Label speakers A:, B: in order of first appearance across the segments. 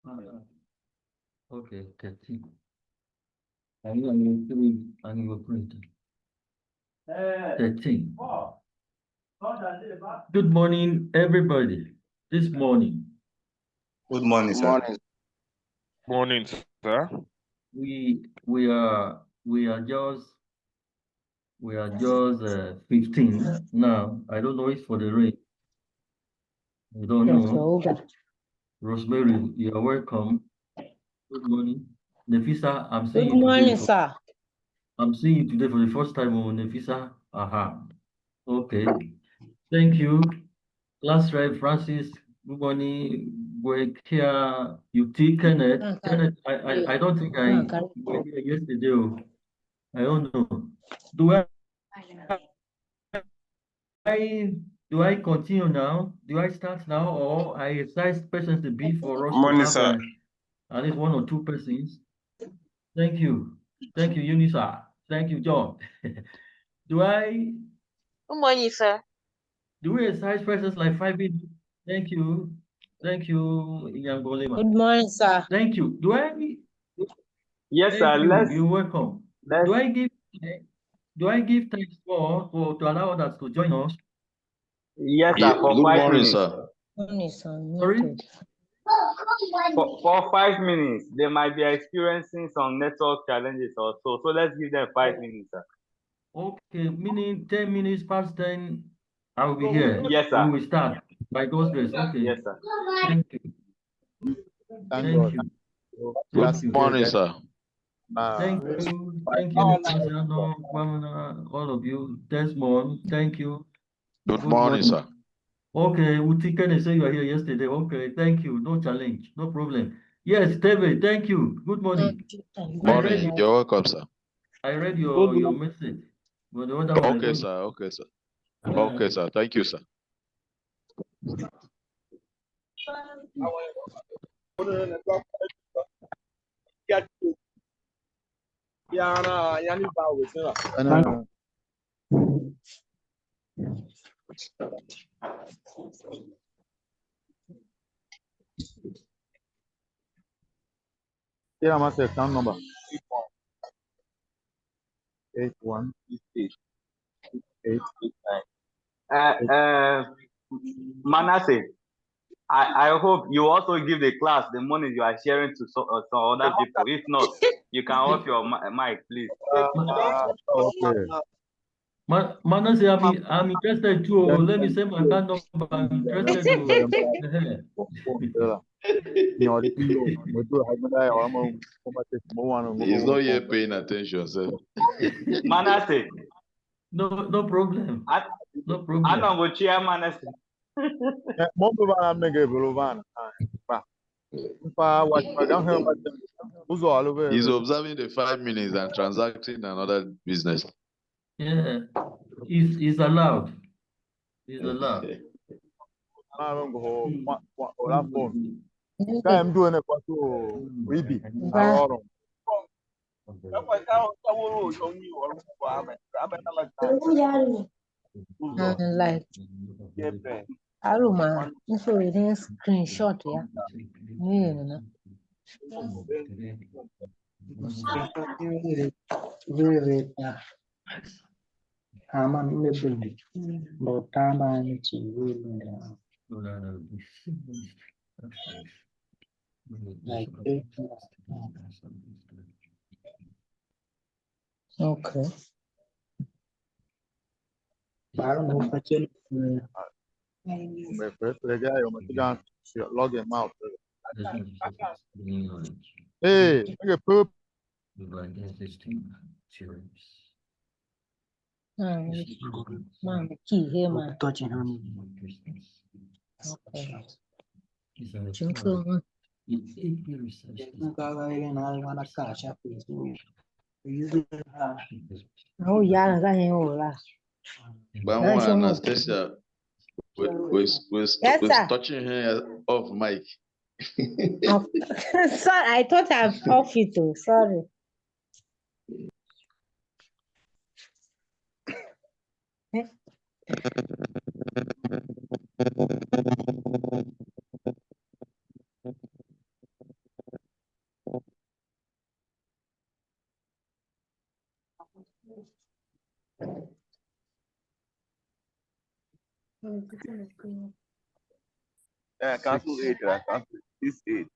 A: Okay, 13. I'm operator. 13. Good morning, everybody. This morning,
B: Good morning,
C: Good
B: sir.
C: morning.
D: Morning, sir.
A: we are just 15 now. I don't know if for the rain. I don't
E: Yes,
A: know.
E: older.
A: Rosemary, you are welcome. Good morning. Nefisa, I'm seeing
E: Good
A: you today.
E: morning, sir.
A: I'm seeing you today for the first time on Nefisa. Aha. Okay. Thank you. Class rep Francis. Good morning. Wekia, UT Kenneth. Kenneth, I don't think I were here yesterday. Oh. I don't know. Do I do I continue now? Do I start now, or I exercise patience to be for us to
B: Morning,
A: have
B: sir.
A: at least one or two persons? Thank you. Thank you, Unisa. Thank you, John. Do
F: Good morning, sir.
A: we exercise persons like 5 minutes? Thank you. Thank you, Yangolema.
E: Good morning, sir.
A: Thank you.
B: Yes, sir.
A: Thank you. You're welcome.
B: let's
A: Do I give thanks to allow others to join us?
B: yes,
C: Yeah,
B: sir, for
C: good
B: 5
C: morning,
B: minutes.
C: sir.
E: Morning, sir.
A: Sorry?
E: Muted.
B: For 5 minutes, they might be experiencing some network challenges or so. So let's give them 5 minutes, sir.
A: Okay, meaning 10 minutes past 10, I will be here.
B: Yes,
A: We
B: sir.
A: will start by God's grace. Okay.
B: Yes, sir.
A: Thank you.
G: Thank
A: Thank
G: God.
A: you.
C: Good
A: Thank you.
C: morning, sir.
A: Thank you. Thank you, Nathaniel, Wamana, all of you. Desmond, thank you.
C: Good morning, sir.
A: Okay, Utikene say you are here yesterday. Okay, thank you. No challenge, no problem. Yes, David, thank you. Good morning.
C: Morning. You're welcome, sir.
A: I read your message. But the other one, I
C: Okay,
A: don't
C: sir. Okay, sir.
A: know.
C: Okay, sir. Thank you, sir.
G: Here I say account number 818889.
B: Manasseh, I hope you also give the class the money you are sharing to some other people. If not, you can off your mic, please.
G: Okay.
A: Manasseh, I'm interested too. Let me say my account number. I'm interested to.
C: He's not yet paying attention, sir.
B: Manasseh,
A: No problem. No
B: I
A: problem.
B: don't go chair Manasseh.
C: He's observing the 5 minutes and transacting another business.
A: Yeah, it's allowed. It's allowed.
G: I'm doing it for Weeby.
E: Like, Aruma, so it is screenshot, yeah. Yeah. Okay.
G: Log him out. Hey, okay, poop.
E: Man, key here, man. Touching him. Okay. Oh, yeah, I can all that.
C: But
E: That's your move.
C: Anastasia was
E: Yes, sir.
C: touching her off mic.
E: Oh, sorry, I thought I've off it too. Sorry.
G: Cancel 8. Cancel 6 8.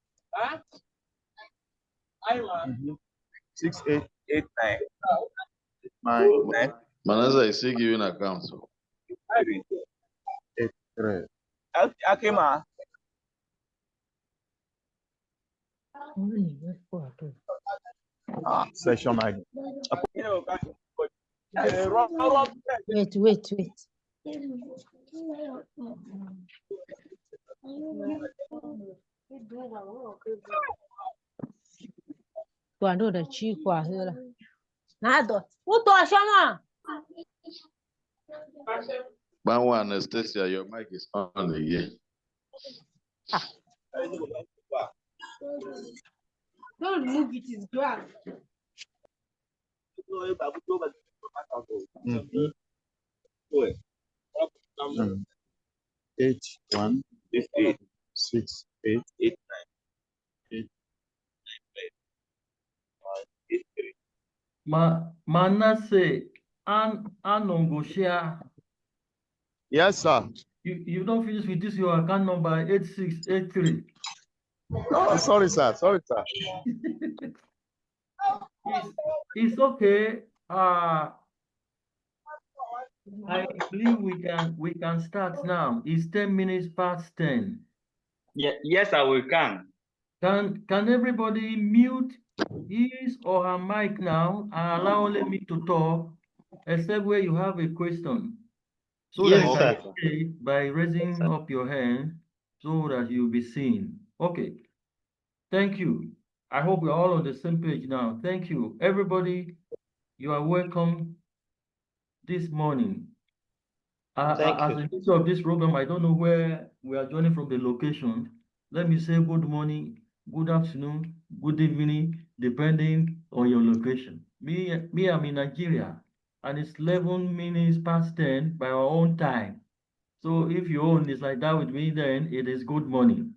G: 6 8 8 9 9
C: Manasseh is still giving accounts.
G: 8 3.
H: Akima.
G: Session ID.
E: Wait. Quando da chico a hela. Nada. O tô chama.
C: Banwa Anastasia, your mic is on again.
E: Don't move it, is grass.
G: 8 1 8 6 8 8
A: Manasseh, Anongoshia,
G: Yes, sir.
A: you don't finish with this your account number 8683.
G: Oh, sorry, sir. Sorry, sir.
A: It's okay. I believe we can start now. It's 10 minutes past 10.
B: Yeah, yes, I will can.
A: Can everybody mute his or her mic now and allow only me to talk, except where you have a question? So that you can say it by raising up your hand so that you'll be seen. Okay. Thank you. I hope we're all on the same page now. Thank you. Everybody, you are welcome this morning. As a feature of this program, I don't know where we are joining from the location. Let me say good morning, good afternoon, good evening, depending on your location. Me, I'm in Nigeria, and it's 11 minutes past 10 by our own time. So if your own is like that with me, then it is good morning.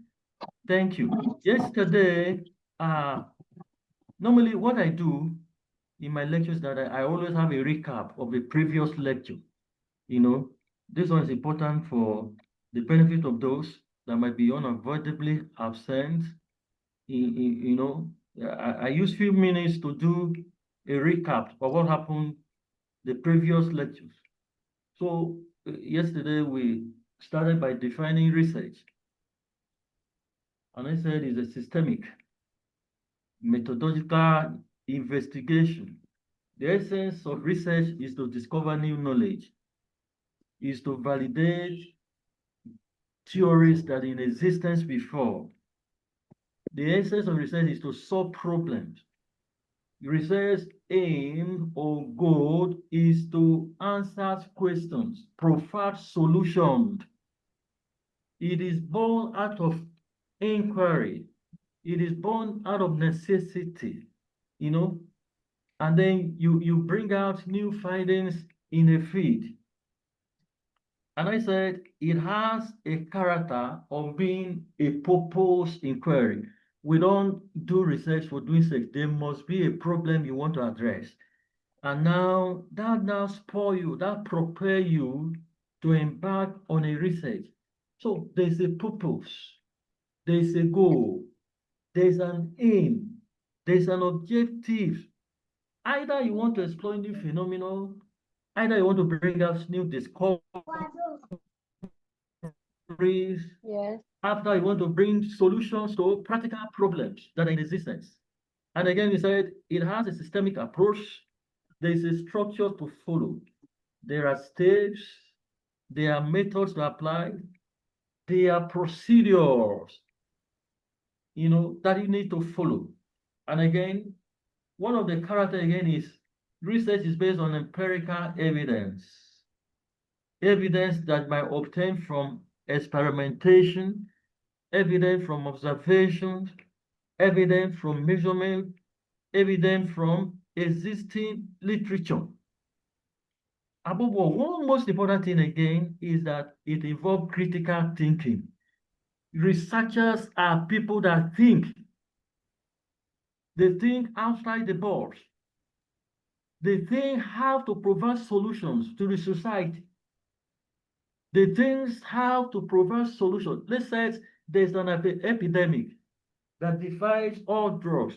A: Thank you. Yesterday, normally what I do in my lectures that I always have a recap of the previous lecture. You know, this one is important for the benefit of those that might be unavoidably absent. You know, I use few minutes to do a recap of what happened the previous lectures. So yesterday we started by defining research. And I said it's a systemic methodological investigation. The essence of research is to discover new knowledge, is to validate theories that are in existence before. The essence of research is to solve problems. Research aim or goal is to answer questions, provide solutions. It is born out of inquiry. It is born out of necessity, you know, and then you bring out new findings in a field. And I said it has a character of being a purpose inquiry. We don't do research for doing sake. There must be a problem you want to address. And now that now spoil you, that prepare you to embark on a research. So there's a purpose, there's a goal, there's an aim, there's an objective. Either you want to explore new phenomenon, either you want to bring out new discoveries,
F: Yes.
A: after you want to bring solutions to practical problems that are in existence. And again, we said it has a systemic approach. There is a structure to follow. There are steps, there are methods to apply, there are procedures, you know, that you need to follow. And again, one of the character again is research is based on empirical evidence. Evidence that might obtain from experimentation, evidence from observations, evidence from measurement, evidence from existing literature. Above all, one most important thing again is that it involves critical thinking. Researchers are people that think. They think outside the box. the thing have to provide solutions to the society. The things have to provide solutions. Let's say there's an epidemic that defies all drugs.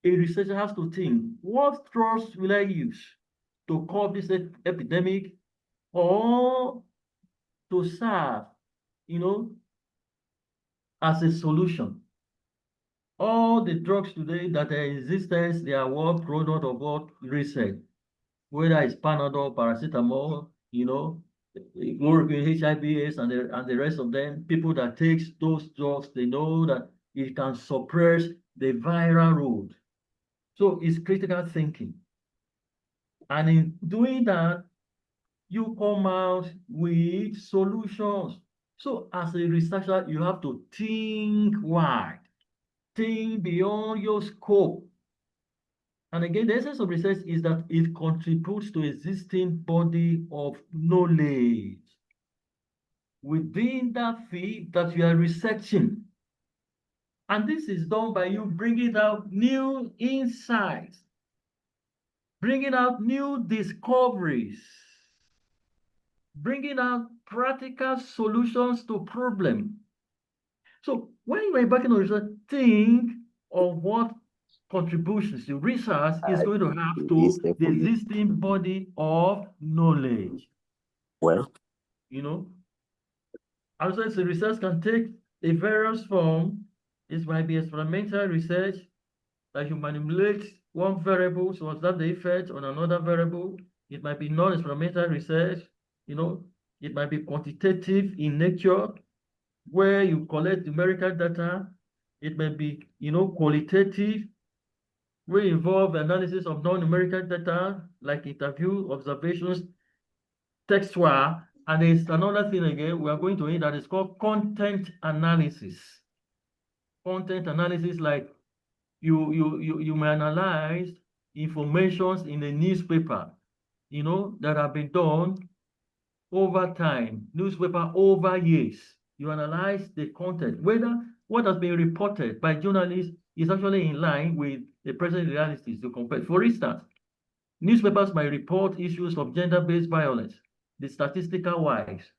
A: A researcher has to think, what drugs will I use to curb this epidemic or to serve, as a solution? All the drugs today that are in existence, they are what product of what research, whether it's Panadol, paracetamol, chloroquine, HIV/AIDS, and the rest of them. People that takes those drugs, they know that it can suppress the viral load. So it's critical thinking. And in doing that, you come out with solutions. So as a researcher, you have to think wide, think beyond your scope. And again, the essence of research is that it contributes to existing body of knowledge within that field that you are researching. And this is done by you bringing out new insights, bringing out new discoveries, bringing out practical solutions to problems. So when you are embarking on research, think of what contributions the research is going to have to the existing body of knowledge.
G: Well,
A: Also, the research can take a various form. This might be experimental research, that you manipulate one variable to observe the effect on another variable. It might be non-experimental research. It might be quantitative in nature, where you collect numerical data. It may be, qualitative, where you involve analysis of non-numerical data, like interview, observations, textual, and there's another thing again we are going to hit that is called content analysis. Content analysis, like you may analyze informations in a newspaper, that have been done over time, newspaper over years. You analyze the content, whether what has been reported by journalists is actually in line with the present realities to compare. For instance, newspapers might report issues of gender-based violence, the statistical wise,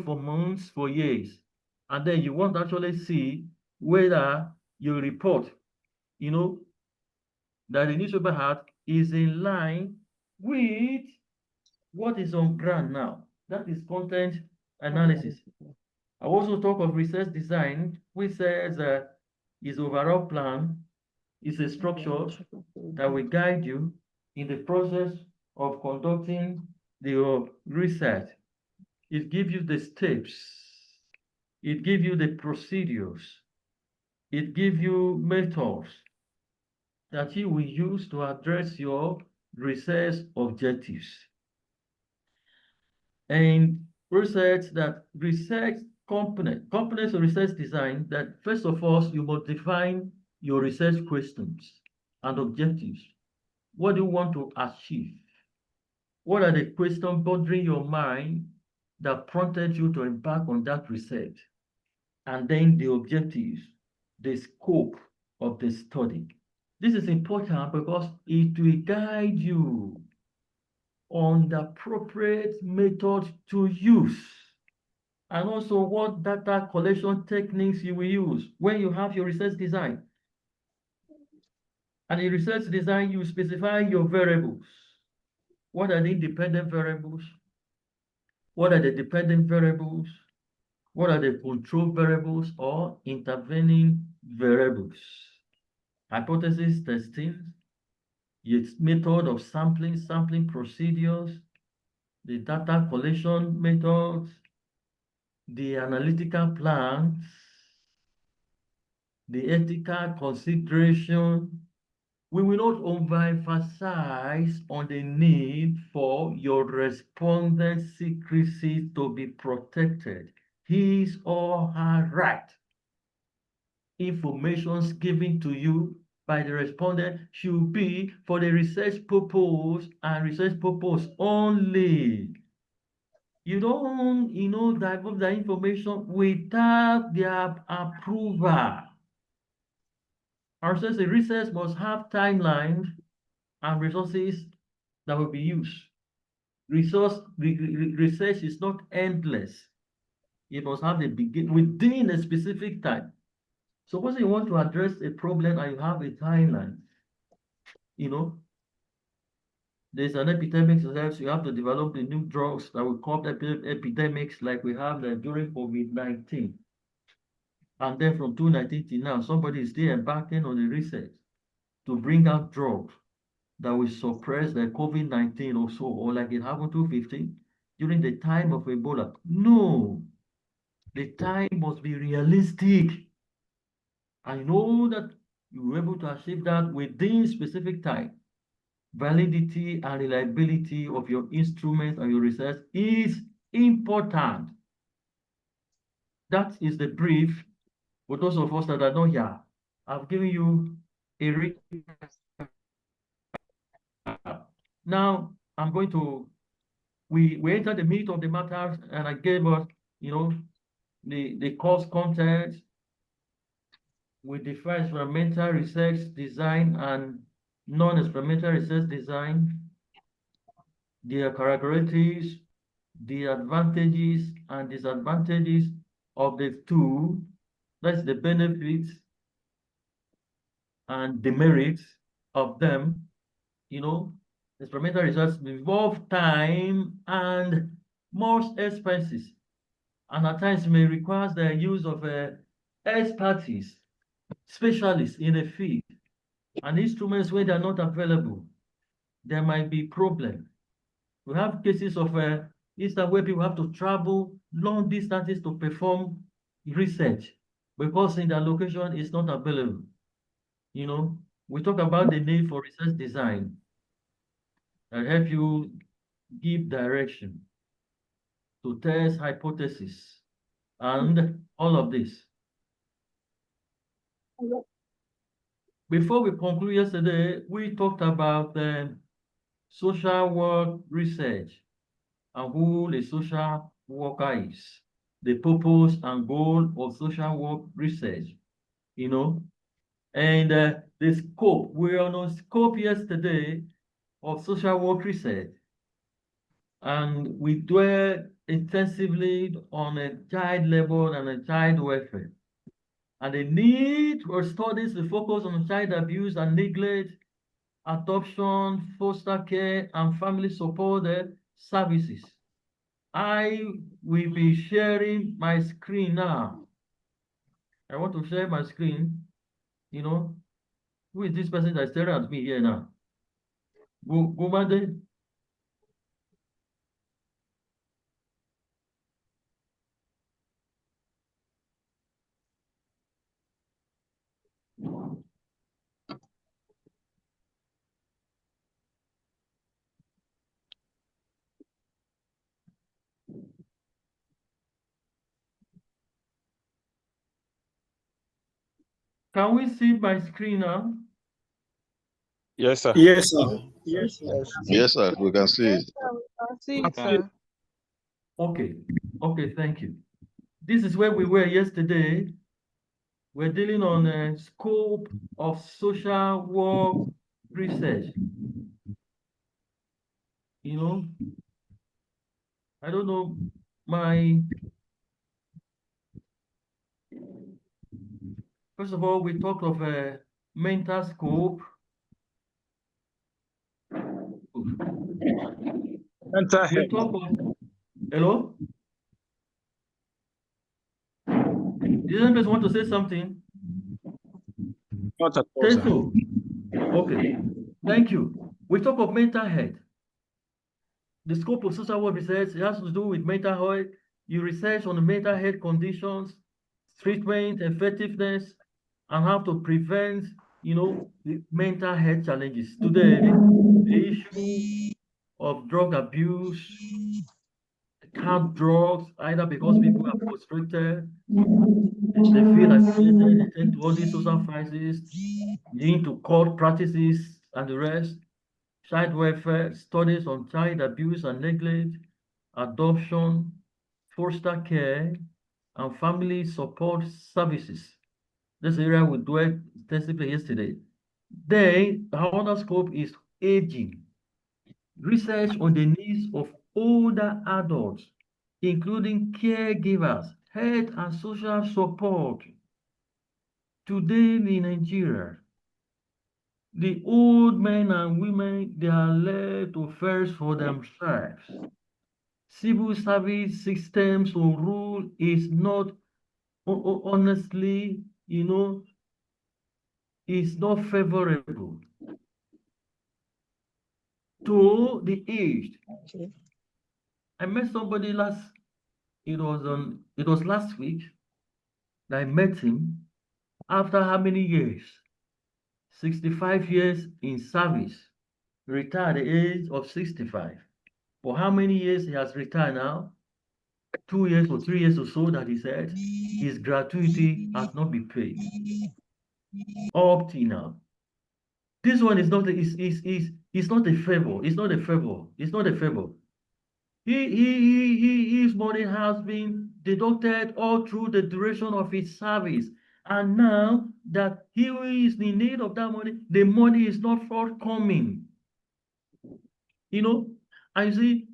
A: for months, for years. And then you want to actually see whether your report, that the newspaper had is in line with what is on ground now. That is content analysis. I also talk of research design, which says is overall plan, is a structure that will guide you in the process of conducting the research. It gives you the steps. It gives you the procedures. It gives you methods that you will use to address your research objectives. And research components of research design, that first of all, you must define your research questions and objectives. What do you want to achieve? What are the questions bothering your mind that prompted you to embark on that research? And then the objectives, the scope of the study. This is important because it will guide you on the appropriate method to use, and also what data collection techniques you will use when you have your research design. And in research design, you specify your variables. What are the independent variables? What are the dependent variables? What are the control variables or intervening variables? Hypothesis testing, its method of sampling procedures, the data collection methods, the analytical plans, the ethical consideration. We will not overemphasize on the need for your respondent's secrecy to be protected. His or her right. Information given to you by the respondent should be for the research purpose and research purpose only. You don't, divulge the information without their approval. Our research must have timelines and resources that will be used. Research is not endless. You must have a begin within a specific time. Suppose you want to address a problem and you have a timeline, there's an epidemic, so you have to develop the new drugs that will combat epidemics like we have during COVID-19. And then from 2019 till now, somebody is still embarking on the research to bring out drugs that will suppress the COVID-19 or so, or like it happened to 2015 during the time of Ebola. No, the time must be realistic. I know that you were able to achieve that within specific time. Validity and reliability of your instruments and your research is important. That is the brief for those of us that are not here. I've given you a recap. Now I'm going to, we entered the meat of the matter, and I gave us, the course content. We define experimental research design and non-experimental research design, their characteristics, the advantages and disadvantages of the two. That's the benefits and demerits of them. Experimental research involve time and most expenses, and at times may require the use of expertise, specialists in a field, and instruments when they're not available, there might be problem. We have cases of instance where people have to travel long distances to perform research because in their location is not available. We talk about the need for research design and help you give direction to test hypothesis and all of this. Before we conclude yesterday, we talked about social work research and who the social worker is, the purpose and goal of social work research, and the scope. We were on a scope yesterday of social work research, and we dwell intensively on a child labor and a child welfare, and the need for studies to focus on child abuse and neglect, adoption, foster care, and family support services. I will be sharing my screen now. I want to share my screen. Who is this person that's staring at me here now? Gumade? Can we see my screen now?
D: Yes, sir.
G: Yes, sir. Yes, sir.
C: Yes, sir. We can see it.
F: See it, sir.
A: Okay. Okay, thank you. This is where we were yesterday. We're dealing on the scope of social work research. I don't know, first of all, we talked of a mental scope.
G: Mental
A: We
G: health.
A: talk of, hello? Does anybody want to say something?
G: Not at all,
A: Say
G: sir.
A: so. Okay, thank you. We talk of mental health. The scope of social work research has to do with mental health. You research on the mental health conditions, treatment, effectiveness, and how to prevent, the mental health challenges. Today, the issue of drug abuse, hard drugs, either because people are frustrated, they feel isolated, they tend to all these social crises, leading to court practices and the rest, child welfare, studies on child abuse and neglect, adoption, foster care, and family support services. This area we dwelt extensively yesterday. Then, another scope is aging. research on the needs of older adults, including caregivers, health and social support. Today in Nigeria, the old men and women, they are left to fend for themselves. Civil service systems or rule is not, honestly, is not favorable to the aged.
E: Okay.
A: I met somebody it was last week that I met him after how many years? 65 years in service, retired at the age of 65. For how many years he has retired now? 2 years or 3 years or so that he said his gratuity has not been paid up till now. This one is not not a favor. It's not a favor. It's not a favor. His money has been deducted all through the duration of his service. And now that he is in need of that money, the money is not forthcoming. I see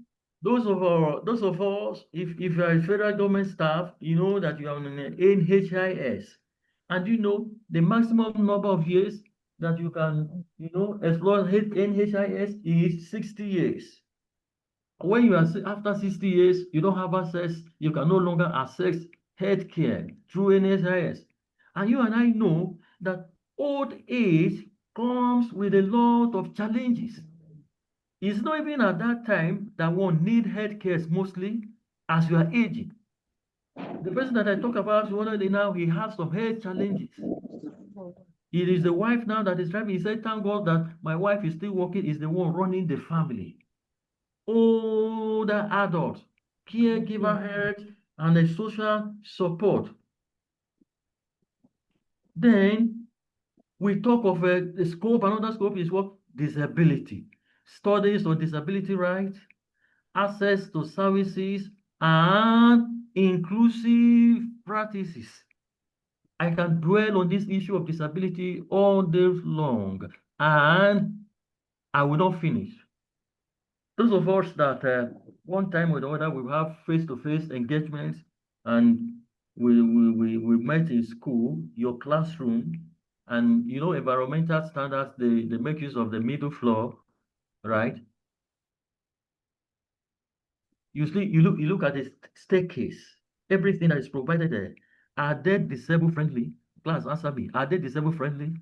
A: those of us, if you are a federal government staff, you know that you are on an NHIS. And the maximum number of years that you can, explore NHIS is 60 years. When you are after 60 years, you don't have access, you can no longer access health care through NHIS. And you and I know that old age comes with a lot of challenges. It's not even at that time that one need health care mostly as you are aging. The person that I talk about already now, he has some health challenges. It is the wife now that is driving. He said, thank God that my wife is still working, is the one running the family. Older adults, caregiver health, and a social support. Then we talk of the scope. Another scope is what? Disability. Studies on disability rights, access to services, and inclusive practices. I can dwell on this issue of disability all day long, and I will not finish. Those of us that one time or the other we have face-to-face engagements, and we met in school, your classroom, and environmental standards, they make use of the middle floor, right? Usually you look at the staircase, everything that is provided there. Are they disabled friendly? Class, answer me. Are they disabled friendly?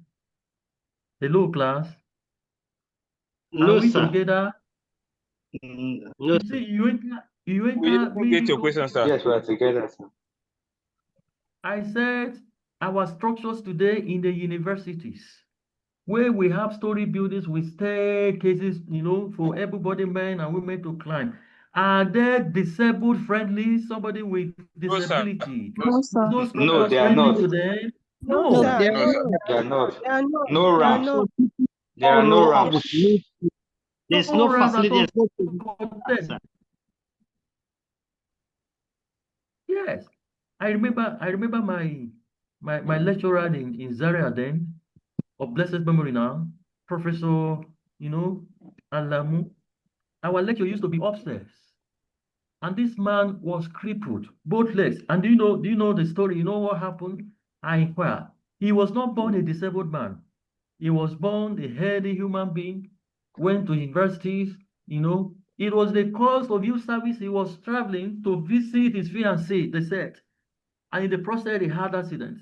A: Hello, class.
H: No,
A: Are we
H: sir.
A: together?
H: No.
A: You see, you enter
D: We get your question, sir.
B: Yes, we are together, sir.
A: I said our structures today in the universities, where we have story buildings with staircases, for everybody, men and women to climb. Are they disabled friendly? Somebody with
D: No, sir.
A: disability?
F: No, sir.
A: Those
B: No,
A: structures
B: they are
A: friendly
B: not.
A: to them?
E: No,
A: No.
E: sir.
F: They
D: No,
F: are
D: sir.
F: not.
B: They are not.
F: They are not.
B: No
F: They are
B: ramps.
F: not.
B: There are no ramps.
H: There's
A: No
H: no
A: ramps at
H: facility.
A: all
H: There's no
A: for them. Yes. I remember my lecturer in Zaria then, of blessed memory now, Professor, Alamu. Our lecture used to be upstairs. And this man was crippled, both legs. And do you know the story? You know what happened? I inquire. He was not born a disabled man. He was born a healthy human being, went to universities, It was the course of youth service he was traveling to visit his fiancée, they said. And in the process, he had accident.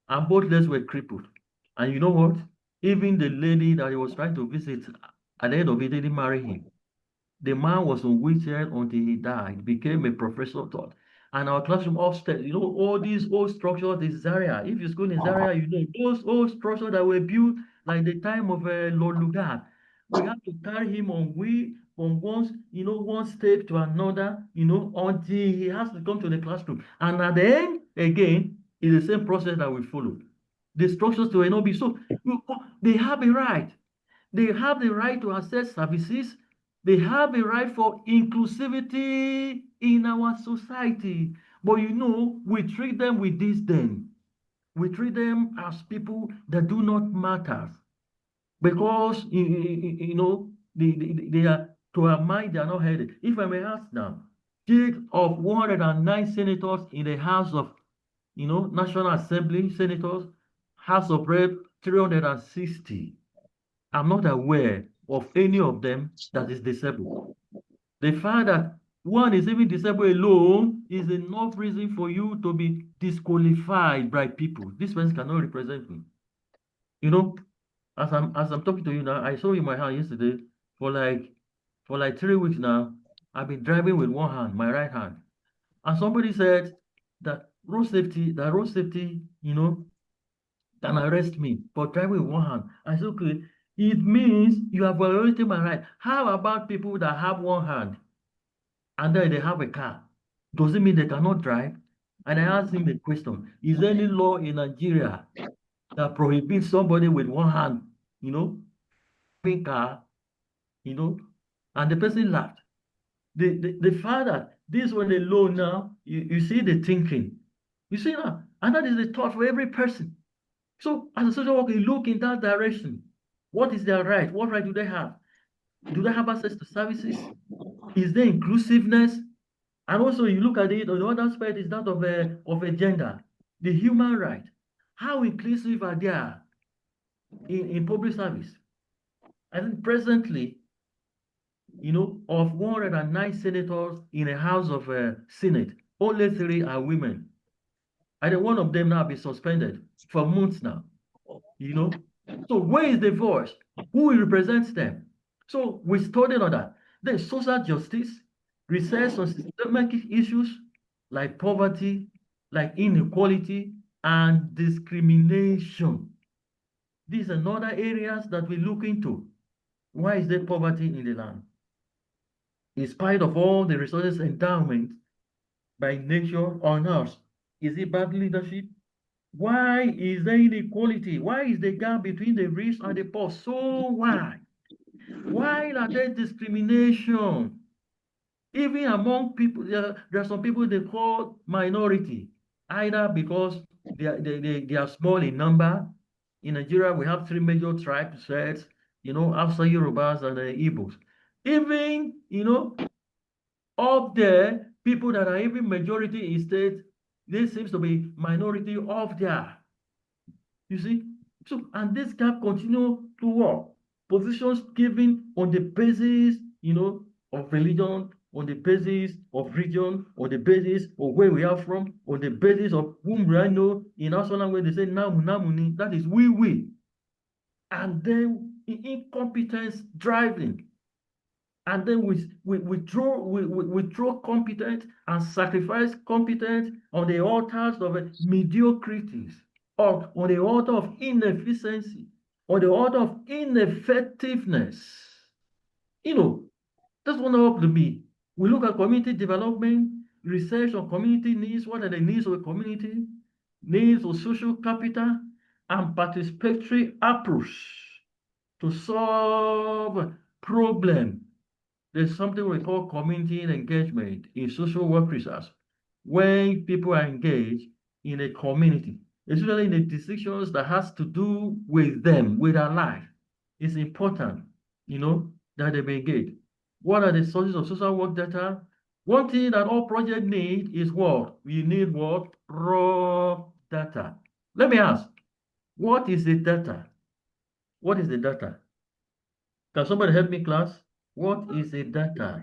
A: And both legs were crippled. And you know what? Even the lady that he was trying to visit, at the end of it, didn't marry him. The man was on wheelchair until he died, became a professor taught. And our classroom upstairs, all these old structures in Zaria. If you school in Zaria, those old structures that were built like the time of Lord Lugard. We have to carry him on wheel from one step to another, until he has to come to the classroom. And at the end, again, is the same process that we follow. The structures will not be so. They have a right. They have the right to access services. They have a right for inclusivity in our society. But we treat them with disdain. We treat them as people that do not matter. Because, they are to our mind, they are not headed. If I may ask now, take of 109 senators in the House of, National Assembly senators, House of Rep 360. I'm not aware of any of them that is disabled. The fact that one is even disabled alone is enough reason for you to be disqualified by people. This person cannot represent me. As I'm talking to you now, I saw in my hand yesterday for like 3 weeks now. I've been driving with one hand, my right hand, and somebody said that road safety, can arrest me for driving with one hand. I said, okay, it means you have violated my right. How about people that have one hand and then they have a car? Does it mean they cannot drive? And I asked him a question: is there any law in Nigeria that prohibits somebody with one hand, having car, and the person laughed. The fact that this one alone now, you see the thinking. You see now, and that is the thought for every person. So as a social worker, you look in that direction. What is their right? What right do they have? Do they have access to services? Is there inclusiveness? And also you look at it, on the other aspect is that of a gender, the human right. How inclusive are they in public service? I think presently, of 109 senators in a House of Senate, only 3 are women. And then one of them now be suspended for months now. So where is the voice? Who represents them? So we studied on that. There's social justice, research on systemic issues like poverty, like inequality, and discrimination. These are other areas that we look into. Why is there poverty in the land? In spite of all the resources endowment by nature on us, is it bad leadership? Why is there inequality? Why is the gap between the rich and the poor so wide? Why are there discrimination? Even among people, there are some people they call minority, either because they are small in number. In Nigeria, we have 3 major tribes, Hausa, Yorubas, and Igbos. Even, up there, people that are even majority in state, there seems to be minority up there. You see? So, and this gap continue to work. Positions given on the basis, of religion, on the basis of region, on the basis of where we are from, on the basis of whom we know. In our language, they say namu namuni, that is we. And then incompetence driving. And then we throw competence and sacrifice competence on the altars of mediocrities, or on the altar of inefficiency, on the altar of ineffectiveness. That's one up to me. We look at community development, research on community needs. What are the needs of the community? Needs of social capital and participatory approach to solve problem. There's something we call community engagement in social work research. When people are engaged in a community, especially in the decisions that has to do with them, with their life, it's important, that they be engaged. What are the sources of social work data? One thing that all projects need is what? We need what? Raw data. Let me ask, what is the data? What is the data? Can somebody help me, class? What is the data?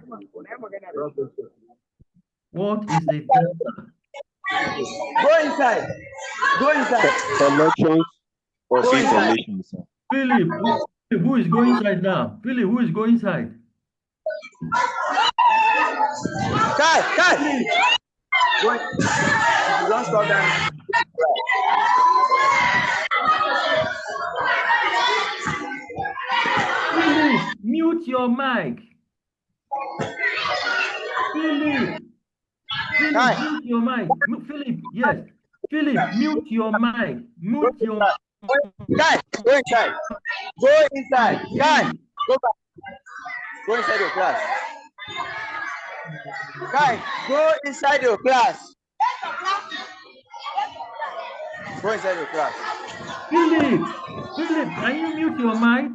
A: What is the data?
B: Go inside. Go inside.
G: Collections of
B: Go inside.
G: information, sir.
A: Philip, who is going inside now? Philip, who is going inside?
B: Kai. Don't stop that.
A: Philip, mute your mic. Philip, mute your mic. Philip, yes. Philip, mute your mic. Mute your
B: Guy, go inside. Go inside. Guy, go back. Go inside your class. Guy, go inside your class. Go inside your class.
A: Philip, can you mute your mic?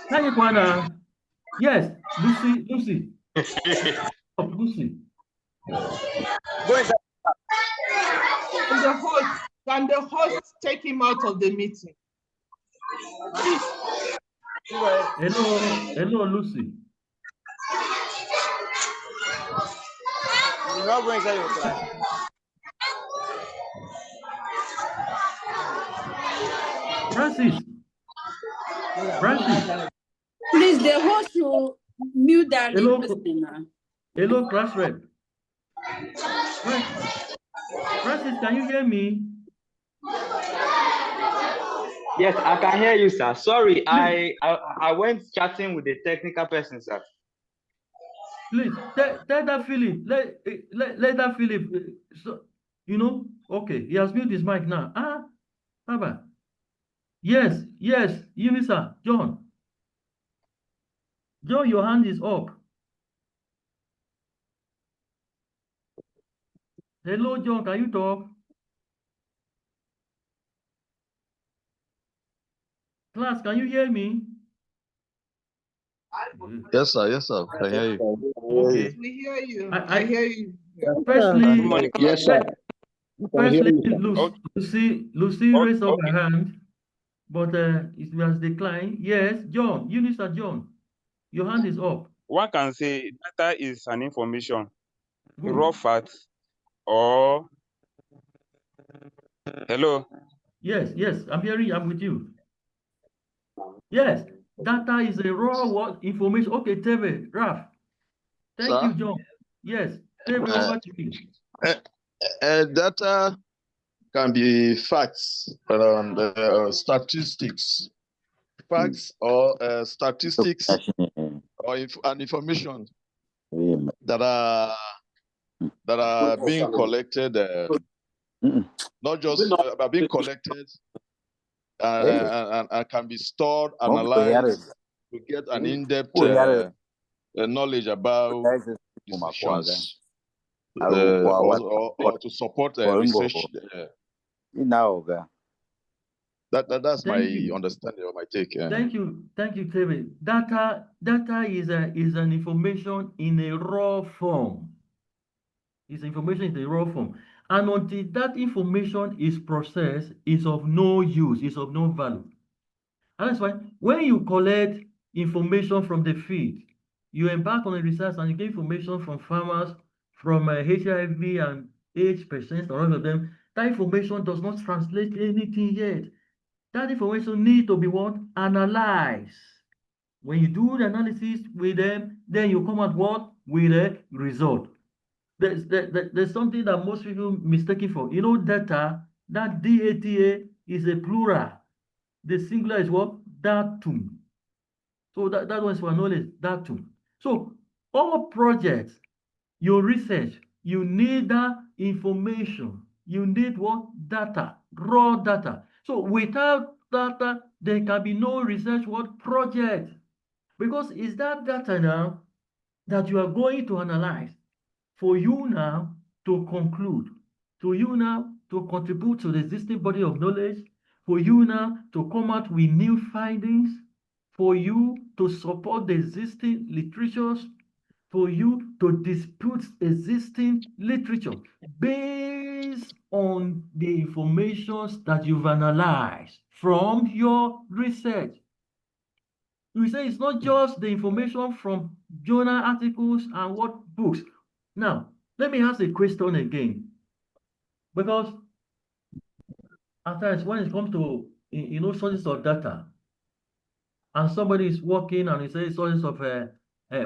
A: Can you wanna? Yes, Lucy. Oh, Lucy.
I: Can the host take him out of the meeting?
A: Hello, Lucy. Francis.
F: Please, the host should mute that
A: Hello,
F: listener.
A: hello, class rep. Francis, can you hear me?
B: Yes, I can hear you, sir. Sorry, I went chatting with the technical person, sir.
A: Please, tell that Philip. Let that Philip. So, okay, he has muted his mic now. Baba. Yes, Unisa, John. John, your hand is up. Hello, John, can you talk? Class, can you hear me?
C: Yes, sir. I hear you.
A: Okay.
I: We hear you. I hear you.
A: Firstly,
G: Yes, sir.
A: Lucy raised up her hand, but it has declined. Yes, John, Unisa, John, your hand is up.
D: One can say data is an information,
A: Good.
D: raw facts, or hello.
A: Yes, I'm hearing you. I'm with you. Yes, data is a raw information. Okay, Teve, Raf. Thank you, John. Yes, Teve, over to you.
C: Data can be facts, statistics, facts or statistics or an information that are being collected, not just being collected and can be stored, analyzed to get an in-depth knowledge about decisions or to support research. That's my understanding or my take.
A: Thank you, Kevin. Data is an information in a raw form. It's information in a raw form, and until that information is processed, it's of no use, it's of no value. And that's why when you collect information from the field, you embark on a research and you get information from farmers, from HIV and AIDS percent, or all of them. That information does not translate anything yet. That information needs to be what? Analyzed. When you do the analysis with them, then you come out what? With a result. There's something that most people mistake it for. Data, that data is a plural. The singular is what? Datum. So that was for knowledge, datum. So all projects, your research, you need that information. You need what? Data, raw data. So without data, there can be no research what? Project. Because it's that data now that you are going to analyze for you now to conclude, for you now to contribute to the existing body of knowledge, for you now to come out with new findings, for you to support the existing literatures, for you to dispute existing literature based on the information that you've analyzed from your research. We say it's not just the information from journal articles and what books. Now, let me ask a question again. Because at times when it comes to sources of data, and somebody is working and he says sources of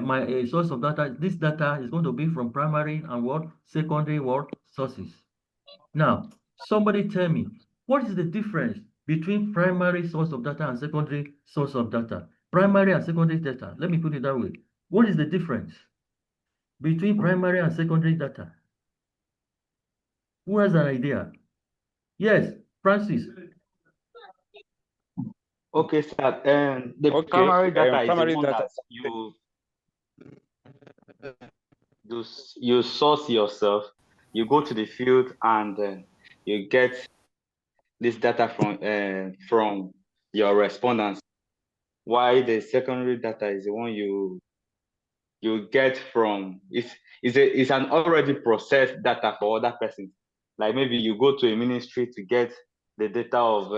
A: my source of data, this data is going to be from primary and what secondary what sources. Now, somebody tell me, what is the difference between primary source of data and secondary source of data? Primary and secondary data. Let me put it that way. What is the difference between primary and secondary data? Who has an idea? Yes, Francis.
B: Okay, sir. The primary data is the one that you source yourself. You go to the field and you get this data from your respondents, why the secondary data is the one you get from it's an already processed data for other persons. Like maybe you go to a ministry to get the data of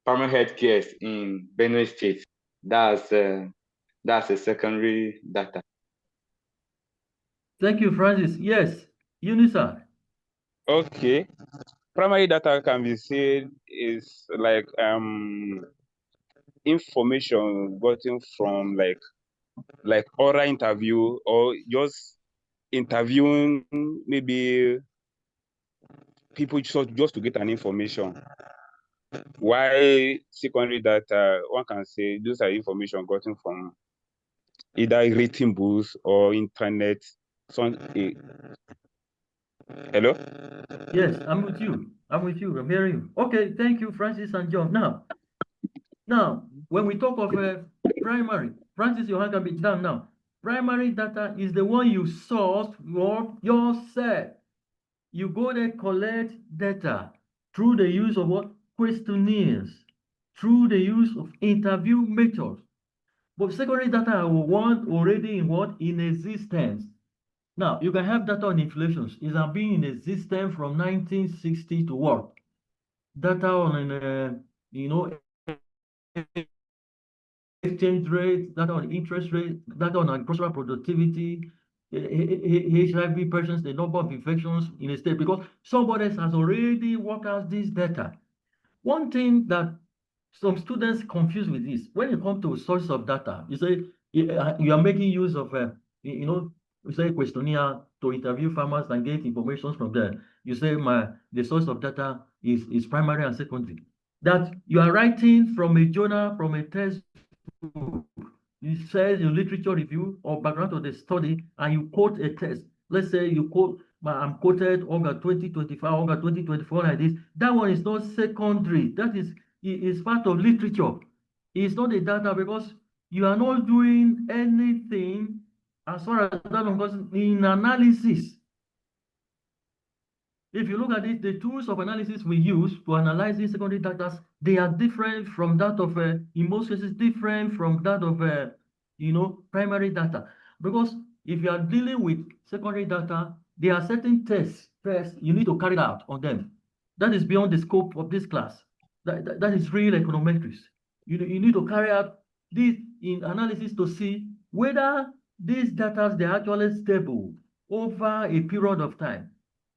B: primary health care in Benue State. That's a secondary data.
A: Thank you, Francis. Yes, Unisa.
D: Okay. Primary data can be said is like information gotten from like oral interview or just interviewing maybe people just to get an information. Why secondary data, one can say those are information gotten from either written books or internet. Hello?
A: Yes, I'm with you. I'm hearing you. Okay, thank you, Francis and John. Now, when we talk of primary, Francis, your hand can be down now. Primary data is the one you source yourself. You go there, collect data through the use of what? Questionnaires, through the use of interview methods. But secondary data are one already in what? In existence. Now, you can have data on inflations. It has been in existence from 1960 to what? Data on, exchange rate, data on interest rate, data on agricultural productivity, HIV persons, the number of infections in a state, because somebody else has already worked out this data. One thing that some students confuse with this, when it comes to source of data, you say you are making use of, you say questionnaire to interview farmers and get information from there. You say the source of data is primary and secondary. That you are writing from a journal, from a textbook. It says your literature review or background of the study, and you quote a text. Let's say you quote, I'm quoted August 2025, August 2024 like this. That one is not secondary. That is part of literature. It's not a data because you are not doing anything as far as that one goes in analysis. If you look at it, the tools of analysis we use to analyze these secondary data, they are different from that of, in most cases, different from that of, primary data. Because if you are dealing with secondary data, there are certain tests you need to carry out on them. That is beyond the scope of this class. That is real econometrics. You need to carry out this in analysis to see whether these data they are actually stable over a period of time.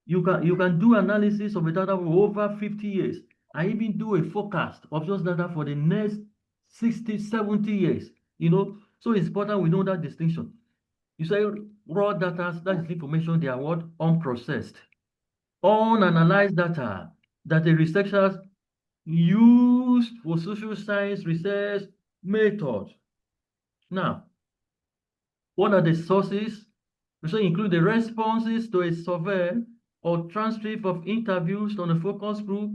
A: You can do analysis of a data for over 50 years and even do a forecast of those data for the next 60, 70 years. So it's important we know that distinction. You say raw data, that is information, they are what? Unprocessed. Unanalyzed data that the researchers use for social science research methods. Now, what are the sources? So include the responses to a survey or transcript of interviews on a focus group,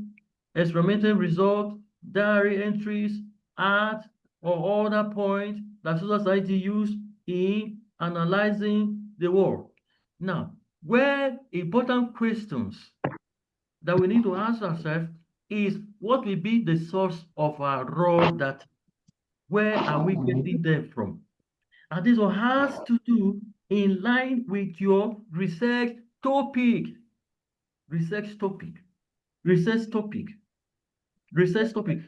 A: experimental results, diary entries, art, or other points that society use in analyzing the world. Now, where important questions that we need to ask ourselves is what will be the source of our raw data? Where are we getting them from? And this one has to do in line with your research topic. Research topic.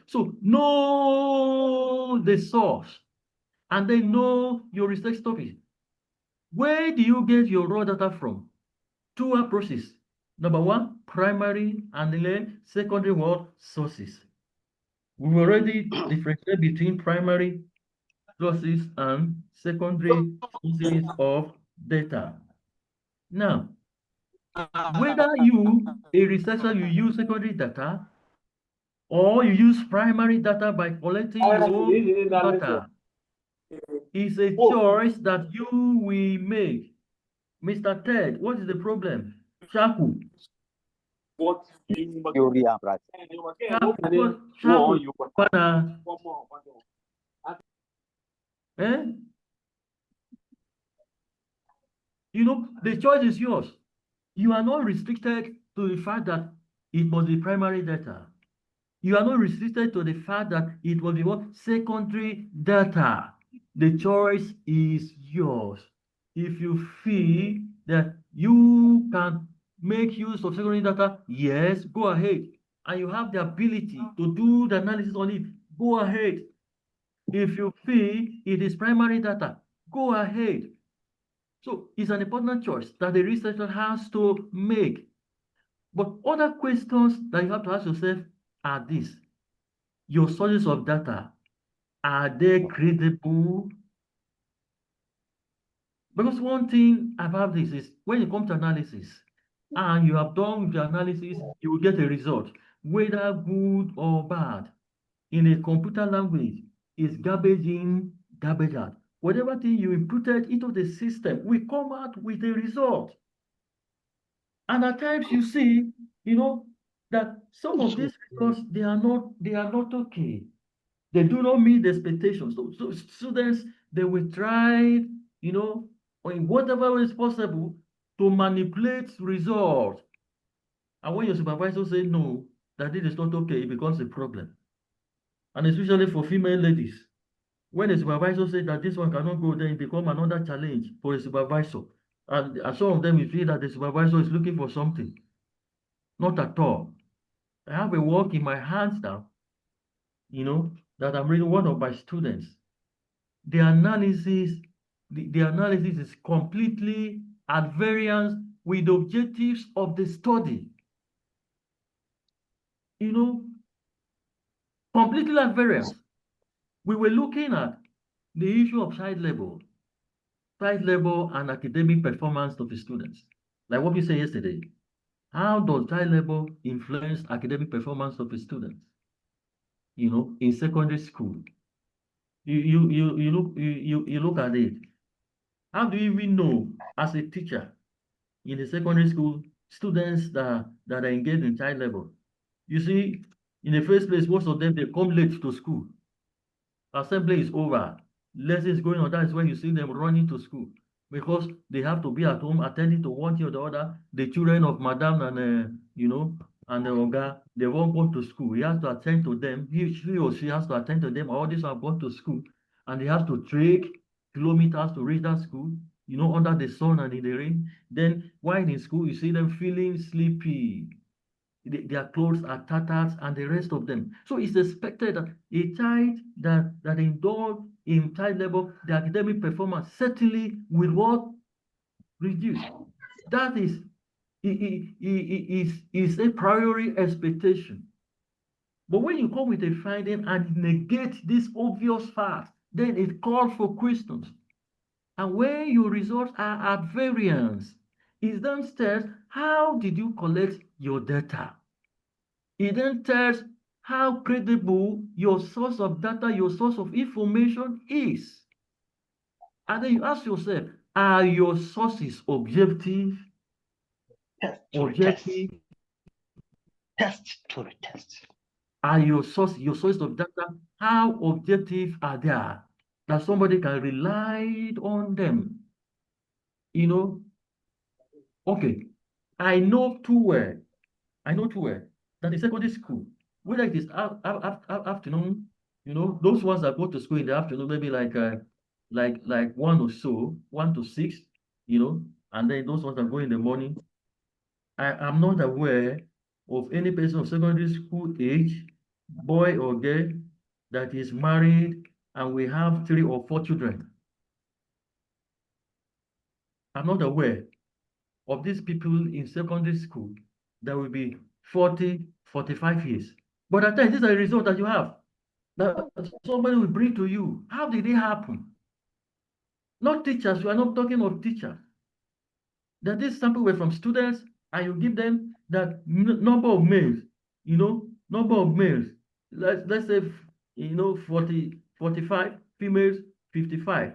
A: So know the source and then know your research topic. Where do you get your raw data from? Two approaches. Number one, primary, and then secondary world sources. We've already differentiated between primary sources and secondary sources of data. Now, whether you, a researcher, you use secondary data or you use primary data by collecting your own data, is a choice that you will make. Mr. Ted, what is the problem? Shaku. The choice is yours. You are not restricted to the fact that it must be primary data. You are not restricted to the fact that it will be what? Secondary data. The choice is yours. If you feel that you can make use of secondary data, yes, go ahead. And you have the ability to do the analysis on it, go ahead. If you feel it is primary data, go ahead. So it's an important choice that the researcher has to make. But other questions that you have to ask yourself are these. Your sources of data, are they credible? Because one thing about this is when it comes to analysis, and you have done the analysis, you will get a result, whether good or bad. In a computer language, is garbage in, garbage out. Whatever thing you inputted into the system will come out with a result. And at times you see, that some of these results, they are not okay. They do not meet the expectations. So students, they will try, or in whatever way is possible to manipulate results. And when your supervisor says no, that it is not okay, it becomes a problem. And especially for female ladies, when a supervisor says that this one cannot go, then it becomes another challenge for a supervisor. And some of them will feel that the supervisor is looking for something. Not at all. I have a work in my hands now, that I'm reading one of my students. The analysis is completely at variance with the objectives of the study. Completely at variance. We were looking at the issue of child labor and academic performance of the students. Like what we said yesterday. How does child labor influence academic performance of the students? In secondary school. You look at it. How do you even know as a teacher in the secondary school, students that are engaged in child labor? You see, in the first place, most of them, they come late to school. Assembly is over. Lessons going on. That is when you see them running to school because they have to be at home attending to one thing or the other. The children of Madam and and the Oga, they won't go to school. He has to attend to them. He or she has to attend to them. All these have gone to school, and they have to trek kilometers to reach that school. Under the sun and in the rain. Then while in school, you see them feeling sleepy. Their clothes are tattered and the rest of them. So it's expected that a child that indulge in child labor, the academic performance certainly will what? Reduce. That is a priori expectation. But when you come with a finding and negate this obvious fact, then it calls for questions. And when your results are at variance, it then says, how did you collect your data? It then tells how credible your source of data, your source of information is. And then you ask yourself, are your sources objective? Objective?
H: Test to the test.
A: Are your sources of data, how objective are they? That somebody can rely on them? Okay, I know too well that in secondary school, whether it is afternoon, those ones that go to school in the afternoon, maybe like 1 or so, 1 to 6, and then those ones that go in the morning. I am not aware of any person of secondary school age, boy or girl, that is married and we have 3 or 4 children. I'm not aware of these people in secondary school that will be 40, 45 years. But at times, these are the results that you have, that somebody will bring to you. How did it happen? Not teachers, we are not talking of teachers. That this sample were from students, and you give them that number of males, number of males. Let's say, 40, 45, females, 55,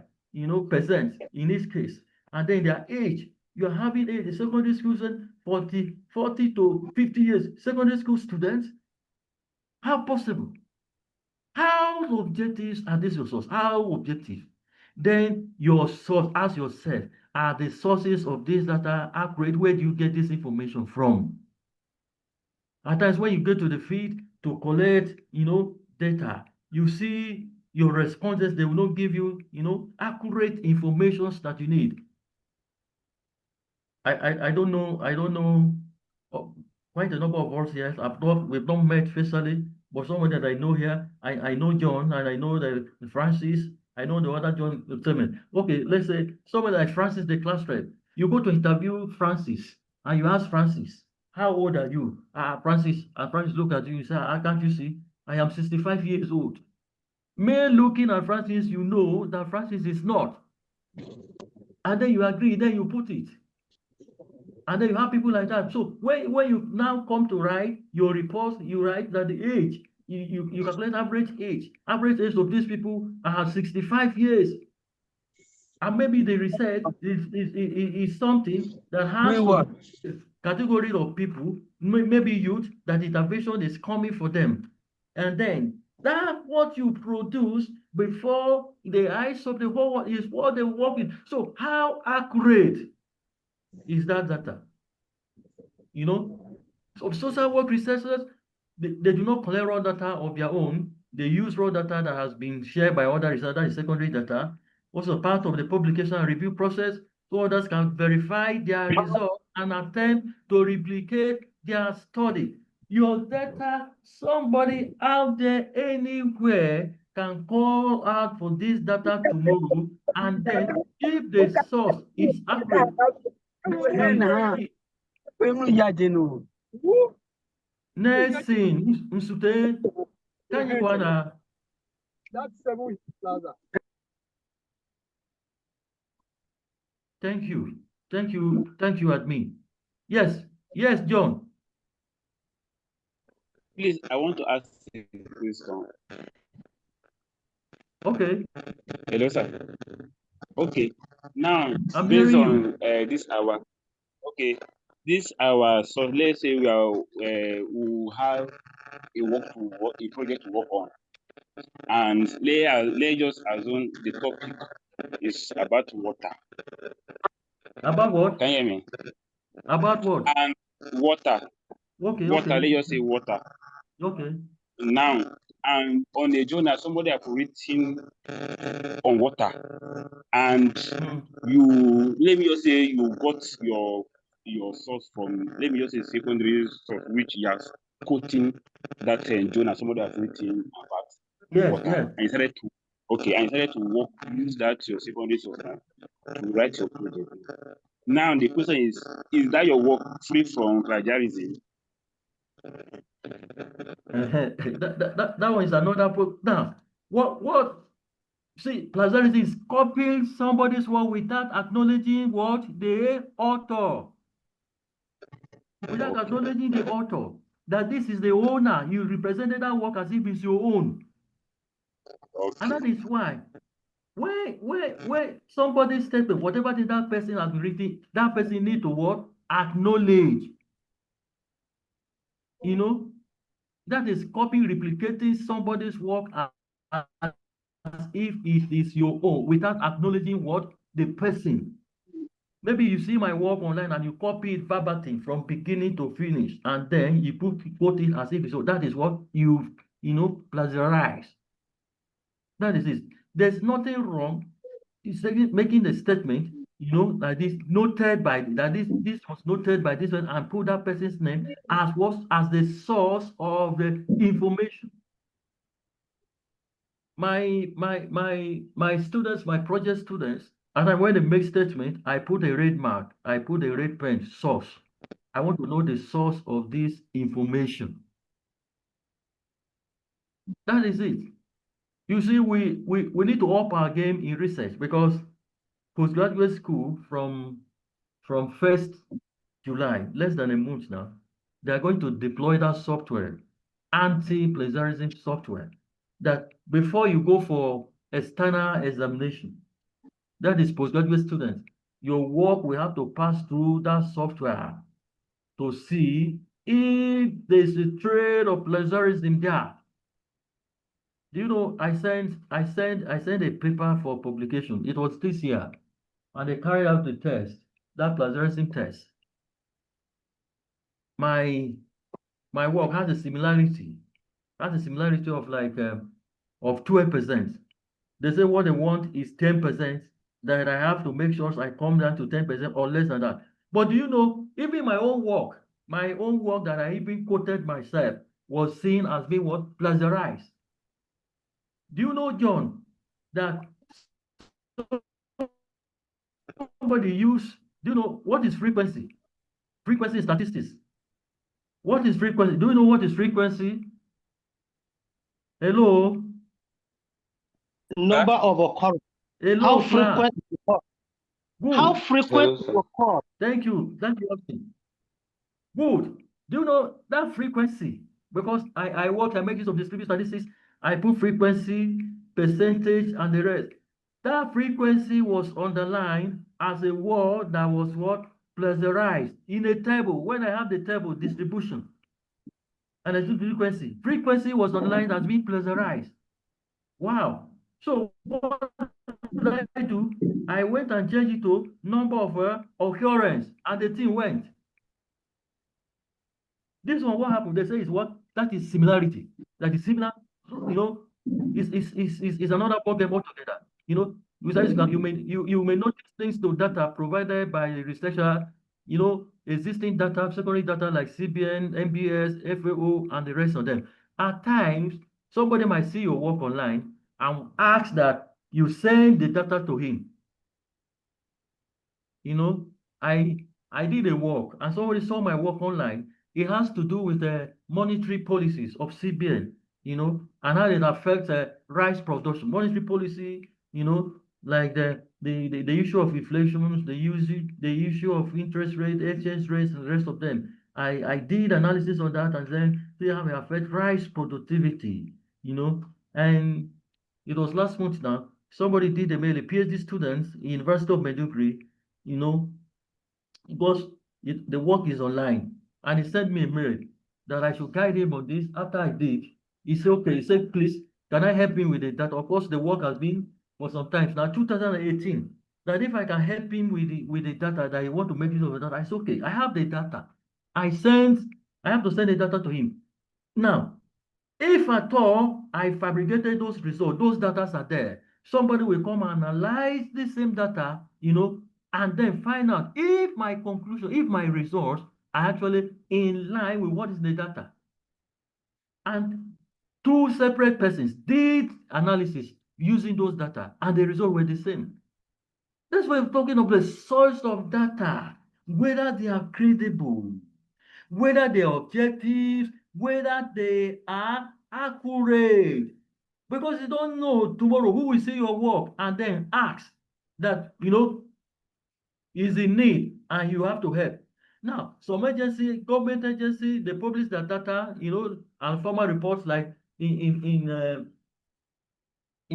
A: percent in this case. And then their age, you're having a secondary school student, 40 to 50 years, secondary school students. How possible? How objective are these results? How objective? Then your source, ask yourself, are the sources of this data accurate? Where do you get this information from? At times when you go to the feed, to collect, data. You see your responses, they will not give you, accurate information that you need. I don't know quite a number of us here. We've not met factually, but someone that I know here, I know John, and I know that Francis, I know the other John. Okay, let's say someone like Francis, the class rep. You go to interview Francis, and you ask Francis, how old are you? Francis, and Francis look at you, and say, can't you see? I am 65 years old. Me looking at Francis, you know that Francis is not. And then you agree, then you put it. And then you have people like that. So when you now come to write your report, you write that the age, you calculate average age. Average age of these people are 65 years. And maybe the research is something that has a category of people, maybe youth, that intervention is coming for them. And then that what you produce before the eyes of the whole world is what they work with. So how accurate is that data? So social work researchers, they do not collect raw data of their own. They use raw data that has been shared by other researchers, that is secondary data, also part of the publication and review process, so others can verify their results and attempt to replicate their study. Your data, somebody out there anywhere can call out for this data tomorrow, and then if the source is accurate, Nelson Nsute, can you wanna?
G: That's 7 Plaza.
A: Thank you, admin. Yes, John.
D: Please, I want to ask a question.
A: Okay.
D: Hello, sir. Okay. Now,
A: I'm
D: based
A: hearing
D: on this hour, so let's say we have a project to work on, and let's just assume the topic is about water.
A: About what?
D: Can you hear me?
A: About what?
D: And water.
A: Okay.
D: Water. Let's just say water.
A: Okay.
D: Now, and on a journal, somebody have written on water, and you, let me just say, you got your source from, let me just say, secondary source, which he has quoting that journal somebody has written about water. And decided to work, use that your secondary source to write your project. Now the question is that your work free from plagiarism?
A: that one is another problem. Now, what? See, plagiarism is copying somebody's work without acknowledging what the author. Without acknowledging the author, that this is the owner. You represented that work as if it's your own. Okay. And that is why when somebody statement, whatever that person has written, that person need to what? Acknowledge. That is copying, replicating somebody's work as if it is your own without acknowledging what? The person. Maybe you see my work online and you copy it verbatim from beginning to finish, and then you quote it as if it's so. That is what you plagiarize. That is it. There's nothing wrong in making the statement, that this was noted by this one, and put that person's name as the source of the information. My students, my project students, and when they make statement, I put a red mark, I put a red pen, source. I want to know the source of this information. That is it. You see, we need to up our game in research, because postgraduate school from 1st July, less than a month now, they are going to deploy that software, anti-plagiarism software, that before you go for external examination, that is postgraduate students, your work will have to pass through that software to see if there's a trade of plagiarism there. Do you know, I sent a paper for publication. It was this year, and they carried out the test, that plagiarism test. My work has a similarity That's a similarity of like of 12%. They say what they want is 10%, that I have to make sure I come down to 10% or less than that. But do you know, even my own work that I even quoted myself was seen as being what? Plagiarized. Do you know, John, that somebody use, do you know what is frequency? Frequency statistics. What is frequency? Do you know what is frequency? Hello?
H: Number of occurrence.
A: Hello,
H: How frequent it occurs. How
A: Good.
H: frequent it occurs.
A: Thank you. Thank you. Good. Do you know that frequency? Because I make use of descriptive statistics. I put frequency, percentage, and the rest. That frequency was underlined as a word that was what? Plagiarized in a table. When I have the table distribution and I do frequency, frequency was underlined as being plagiarized. Wow. So what did I do? I went and changed it to number of occurrence, and the thing went. This one, what happened? They say is what? That is similarity. That is similar, you know, is another problem altogether. You know, you may notice things to data provided by the researcher, you know, existing data, secondary data like CBN, MBS, FAO, and the rest of them. At times, somebody might see your work online and ask that you send the data to him. You know, I did a work and somebody saw my work online. It has to do with the monetary policies of CBN, you know, and how it affects rice production. Monetary policy, you know, like the issue of inflation, the issue of interest rate, exchange rates, and the rest of them. I did analysis on that and then see how it affects rice productivity, you know, and it was last month now. Somebody did a mail, a PhD student in University of Maiduguri, you know, because the work is online. And he sent me a mail that I should guide him on this. After I did, he said, okay, he said, please, can I help him with it? That of course the work has been for some time now, 2018. That if I can help him with the data that he want to make use of the data, I said, okay, I have the data. I have to send the data to him. Now, if at all I fabricated those results, those data are there, somebody will come and analyze the same data, you know, and then find out if my conclusion, if my results are actually in line with what is the data. And two separate persons did analysis using those data, and the results were the same. That's why I'm talking of the source of data, whether they are credible, whether they are objective, whether they are accurate. Because you don't know tomorrow who will see your work and then ask that, you know, is in need and you have to help. Now, some agency, government agency, they publish their data, you know, and formal reports like in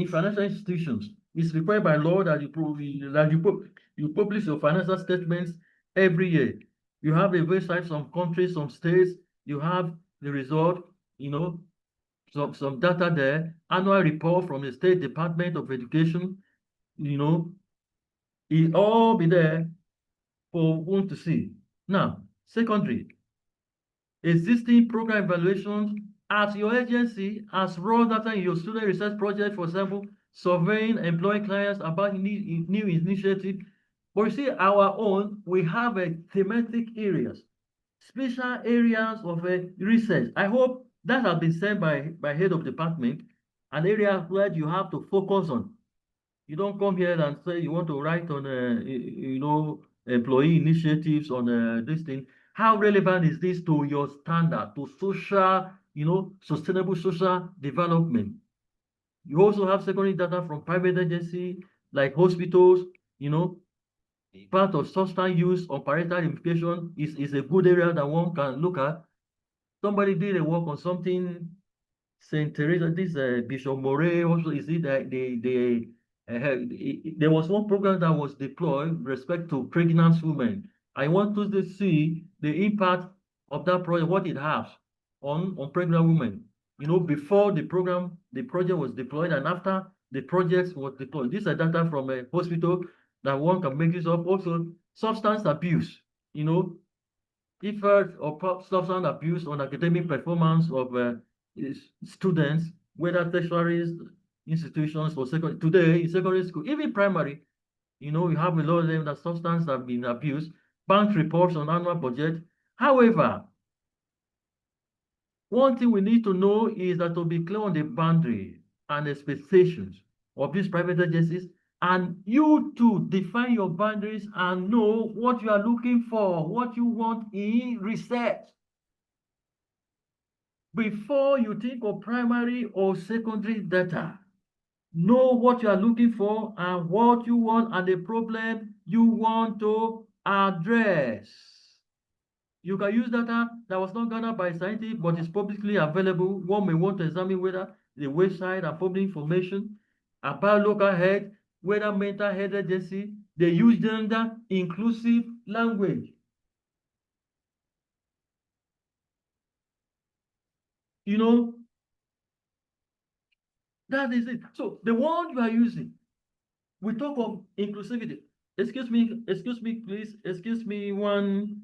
A: financial institutions. It's required by law that you publish your financial statements every year. You have a website, some countries, some states, you have the result, you know, some data there, annual report from the State Department of Education, you know, it all be there for one to see. Now, secondary, existing program evaluations at your agency as raw data in your student research project, for example, surveying employing clients about new initiative. But you see, our own, we have a thematic areas, special areas of research. I hope that has been sent by head of department, an area where you have to focus on. You don't come here and say you want to write on, you know, employee initiatives on this thing. How relevant is this to your standard, to social, you know, sustainable social development? You also have secondary data from private agency like hospitals, you know, part of substance use or parental implication is a good area that one can look at. Somebody did a work on something, Saint Teresa, this Bishop Moray also is it that there was one program that was deployed with respect to pregnant women. I want to see the impact of that project, what it has on pregnant women. You know, before the project was deployed, and after the project was deployed. These are data from a hospital that one can make use of. Also, substance abuse. You know, effect of substance abuse on academic performance of students, whether tertiary institutions or secondary, today in secondary school, even primary, you know, you have a lot of them that substance have been abused, bank reports on annual budget. However, one thing we need to know is that to be clear on the boundary and expectations of these private agencies, and you to define your boundaries and know what you are looking for, what you want in research. Before you think of primary or secondary data, know what you are looking for and what you want and the problem you want to address. You can use data that was not gathered by scientists but is publicly available. One may want to examine whether the website and public information about local health, whether mental health agency, they use gender inclusive language. You know, that is it. So the one you are using, we talk of inclusivity. Excuse me, please. Excuse me 1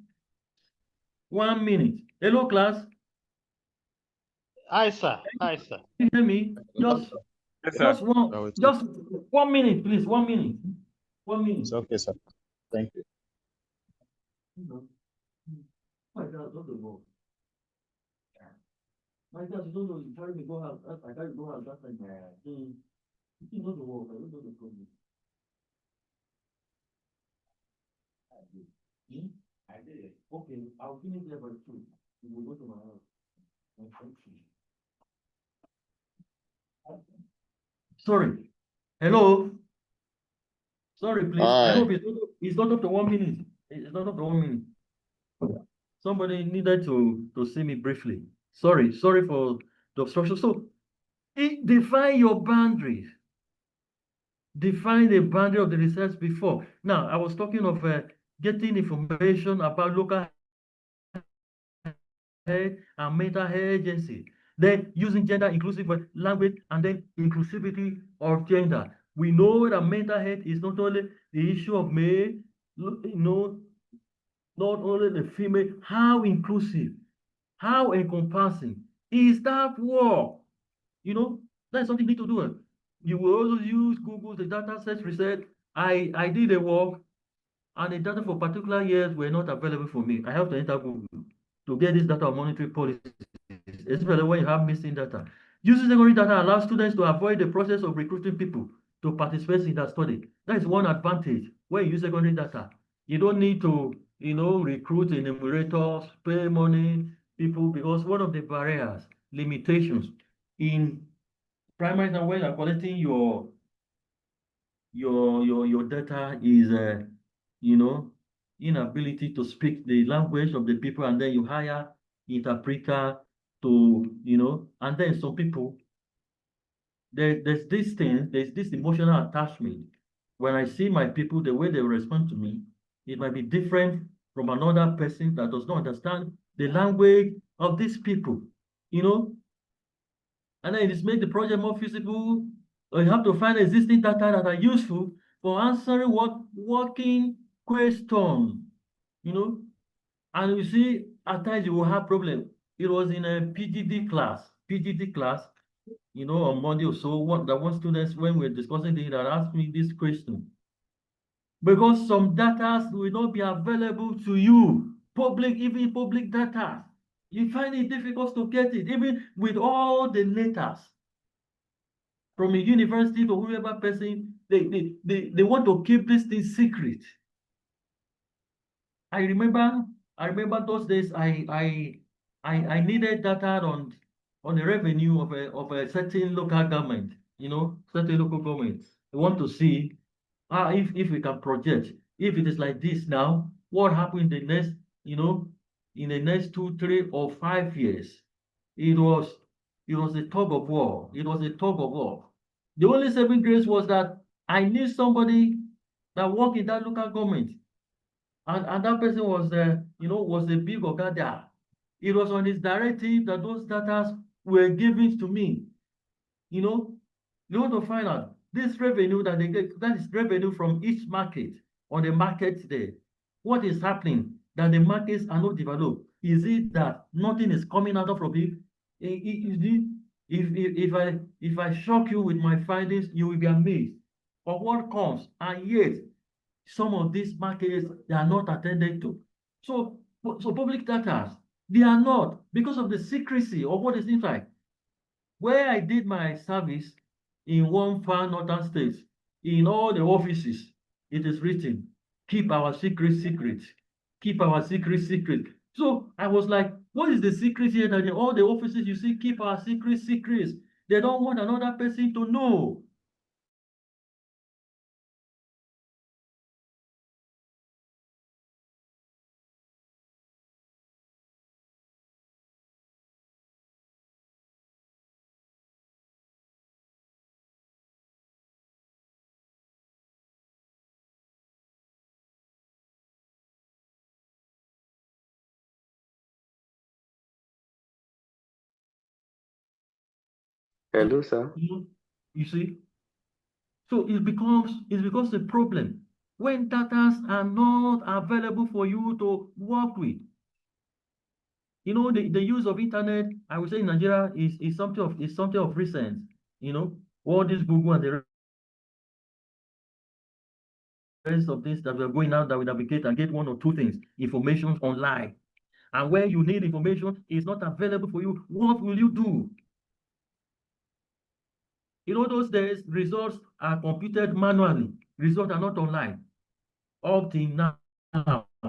A: minute. Hello, class.
H: Aye, sir. Aye, sir.
A: You hear me? Just 1 minute, please. 1 minute. 1 minute.
G: It's okay, sir. Thank you.
A: My God, don't go. My God, you don't know. You carry me go out. I carry go out that time. You know the work. I don't know the problem. I did. Okay, I'll finish there by 2. We will go to my house. Sorry. Hello. Sorry, please. I hope it's not up to 1 minute. It's not up to 1 minute. Somebody needed to see me briefly. Sorry for the obstruction. So, define your boundaries. Define the boundary of the research before. Now, I was talking of getting information about local health and mental health agency. Then using gender inclusive language and then inclusivity of gender. We know that mental health is not only the issue of male, you know, not only the female. How inclusive, how encompassing is that work? You know, that's something you need to do. You will also use Google, the data set research. I did a work and the data for particular years were not available for me. I have to enter Google to get this data on monetary policies, especially when you have missing data. Using secondary data allows students to avoid the process of recruiting people to participate in that study. That is one advantage when you use secondary data. You don't need to, you know, recruit enumerators, pay money, people, because one of the barriers, limitations in primary and when you're collecting your data is, you know, inability to speak the language of the people, and then you hire interpreter to, you know, and then some people, there's this thing, there's this emotional attachment. When I see my people, the way they respond to me, it might be different from another person that does not understand the language of these people, you know, and then it's made the project more feasible. Or you have to find existing data that are useful for answering working questions, you know. And you see, at times you will have problem. It was in a PGD class, you know, on Monday or so. One students, when we were discussing it, that asked me this question. Because some data will not be available to you, even public data. You find it difficult to get it, even with all the letters from a university to whoever person, they want to keep this thing secret. I remember those days I needed data on the revenue of a certain local government, you know, certain local government. I want to see if we can project, if it is like this now, what happened in the next, you know, in the next 2, 3, or 5 years. It was a tug of war. It was a tug of war. The only saving grace was that I need somebody that worked in that local government. And that person was you know, was a big oga there. It was on his directive that those data were given to me. You know, you want to find out this revenue that they get, that is revenue from each market on the market there. What is happening that the markets are not developed? Is it that nothing is coming out of it? If I shock you with my findings, you will be amazed of what comes. And yet, some of these markets, they are not attended to. So public data, they are not, because of the secrecy of what is inside. Where I did my service in one far northern state, in all the offices, it is written, keep our secret secret, keep our secret secret. So I was like, what is the secret here that in all the offices you see, keep our secret secrets? They don't want another person to know.
B: Hello, sir.
A: You see? So it becomes a problem when data are not available for you to work with. You know, the use of internet, I would say in Nigeria is something of recent. You know, all this Google and the rest of this that we are going out that we navigate and get one or two things, information online. And when you need information, it's not available for you. What will you do? You know, those days, results are computed manually. Results are not online. Up till now,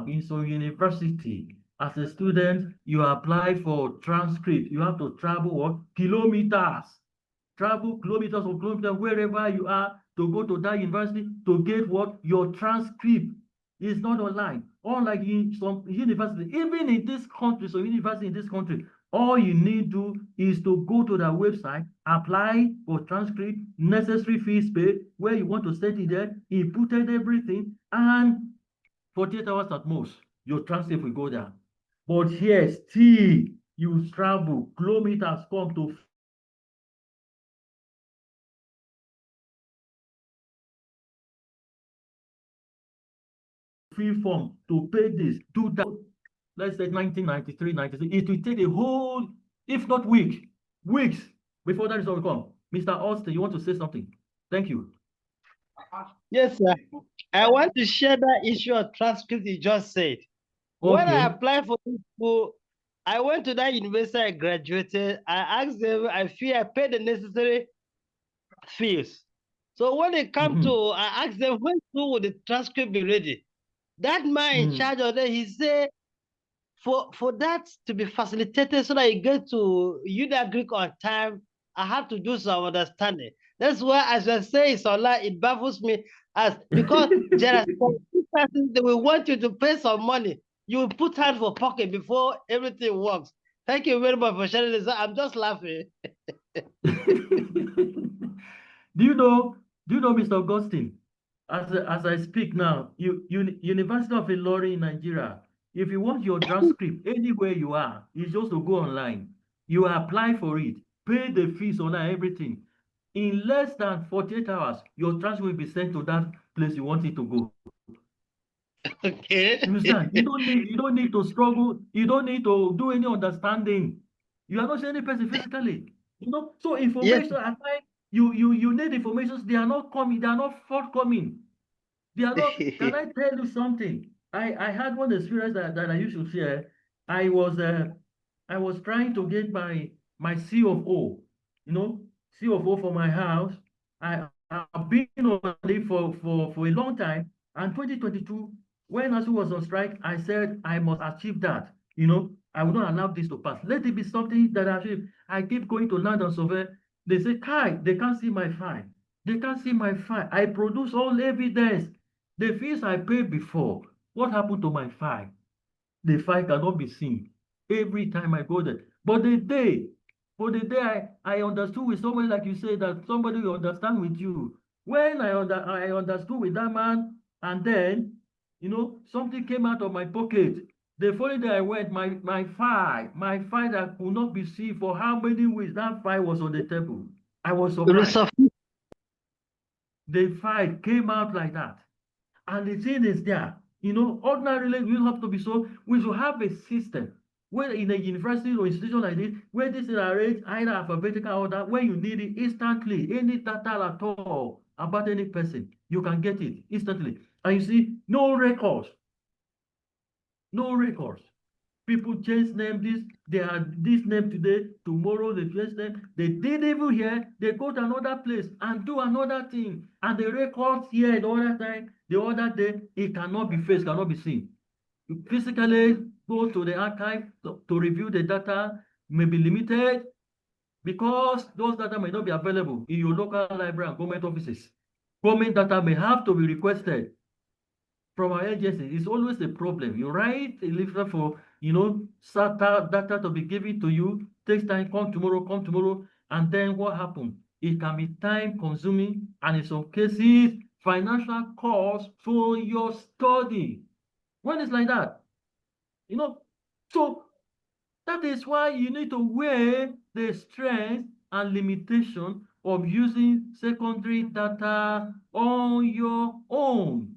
A: in some university, as a student, you apply for transcript. You have to travel what? Kilometers. Travel kilometers or kilometers wherever you are to go to that university to get what? Your transcript is not online. Unlike in some university, even in this country, so university in this country, all you need to do is to go to the website, apply for transcript, necessary fees paid, where you want to study there, inputted everything, and 48 hours at most, your transcript will go there. But here, still, you travel kilometers come to fill form, to pay this, do that. Let's say 1993, 96. It will take a whole, if not weeks before that result will come. Mr. Austin, you want to say something? Thank you.
H: Yes, sir. I want to share that issue of transcript you just said. When I applied for this school, I went to that university I graduated. I asked them, I feel I paid the necessary fees. So when they come to, I asked them, when school will the transcript be ready? That man in charge of that, he said, for that to be facilitated so that you get to Greek on time, I have to do some understanding. That's why, as I say, it's online, it baffles me as because there are some persons that will want you to pay some money. You will put hand for pocket before everything works. Thank you very much for sharing this. I'm just laughing.
A: Do you know, Mr. Augustine? As I speak now, University of Ilorin in Nigeria, if you want your transcript anywhere you are, it's just to go online. You apply for it, pay the fees online, everything. In less than 48 hours, your transcript will be sent to that place you want it to go.
H: Okay.
A: You understand? You don't need to struggle. You don't need to do any understanding. You are not seeing any person physically. You know, so information at times you need information, they are not coming, they are not forthcoming. They are not. Can I tell you something? I had one experience that I used to share. I was I was trying to get my C of O, you know, C of O for my house. I've been on it for a long time. And 2022, when ASU was on strike, I said I must achieve that. You know, I will not allow this to pass. Let it be something that I achieve. I keep going to land and survey. They say, Kai, they can't see my file. They can't see my file. I produce all evidence. The fees I paid before, what happened to my file? The file cannot be seen every time I go there. But for the day I understood with somebody like you say that somebody will understand with you. When I understood with that man, and then, you know, something came out of my pocket. The following day I went, my file that could not be seen for how many weeks, that file was on the table. I was surprised. The file came out like that. And the thing is there, you know, ordinarily we have to be so, we should have a system When in a university or institution like this, where this is arranged either alphabetical order, when you need it instantly, any data at all about any person, you can get it instantly. And you see, no records. No records. People change name this, they are this name today, tomorrow they change name. They didn't even hear, they go to another place and do another thing. And the records here the other time, the other day, it cannot be faced, cannot be seen. You physically go to the archive to review the data, may be limited because those data may not be available in your local library and government offices. Government data may have to be requested from our agency. It's always a problem. You write a leaflet for, SATA data to be given to you, takes time, come tomorrow, and then what happens? It can be time consuming and in some cases, financial cost for your study. When it's like that, so that is why you need to weigh the strength and limitation of using secondary data on your own.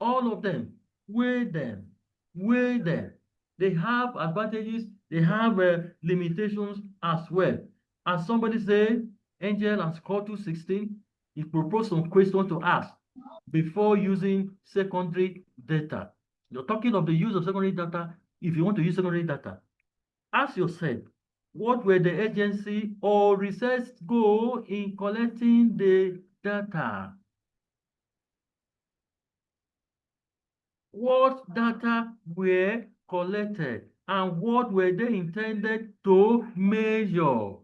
A: All of them, weigh them, weigh them. They have advantages, they have limitations as well. As somebody said, Angel and Scott 216, he proposed some questions to ask before using secondary data. You're talking of the use of secondary data. If you want to use secondary data, ask yourself, what were the agency or research goal in collecting the data? What data were collected and what were they intended to measure?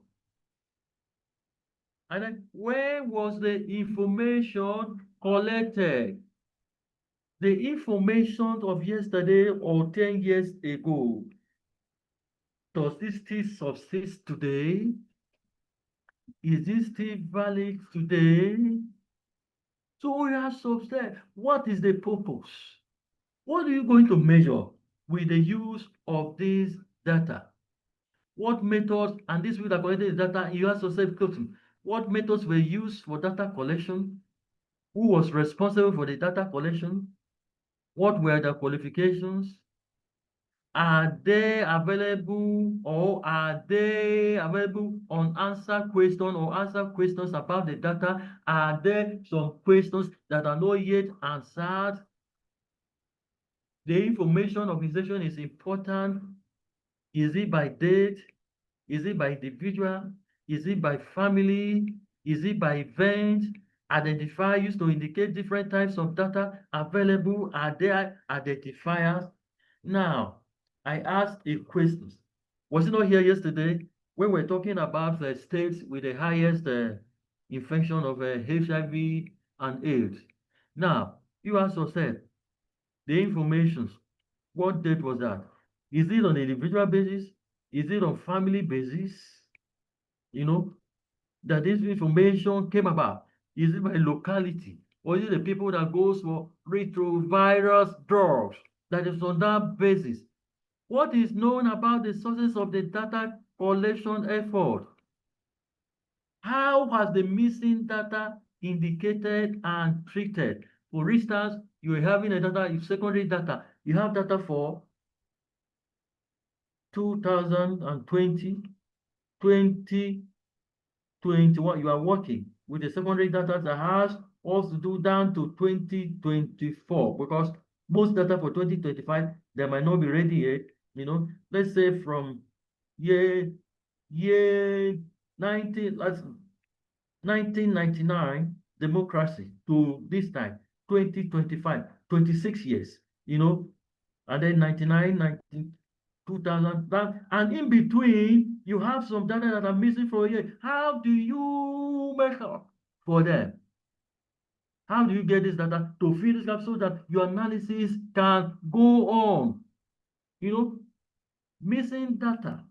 A: And then where was the information collected? The information of yesterday or 10 years ago, does this still subsist today? Is this still valid today? So we have subsist. What is the purpose? What are you going to measure with the use of this data? What methods, and this will according to the data, you ask yourself question, what methods were used for data collection? Who was responsible for the data collection? What were the qualifications? Are they available or are they available unanswered questions or answered questions about the data? Are there some questions that are not yet answered? The information organization is important. Is it by date? Is it by individual? Is it by family? Is it by event? Identifiers used to indicate different types of data available. Are there identifiers? Now, I asked a question. Was it not here yesterday when we're talking about the states with the highest infection of HIV and AIDS? Now, you ask yourself, the information, what date was that? Is it on an individual basis? Is it on family basis? That this information came about. Is it by locality? Or is it the people that goes for retrovirus drugs? That is on that basis. What is known about the sources of the data collection effort? How has the missing data indicated and treated? For instance, you are having a data, secondary data. You have data for 2020, 2021. You are working with the secondary data that has also do down to 2024 because most data for 2025, they might not be ready yet. Let's say from year 1999 democracy to this time, 2025, 26 years, and then 99, 19, 2000, and in between, you have some data that are missing for a year. How do you measure for them? How do you get this data to fill this gap so that your analysis can go on? Missing data.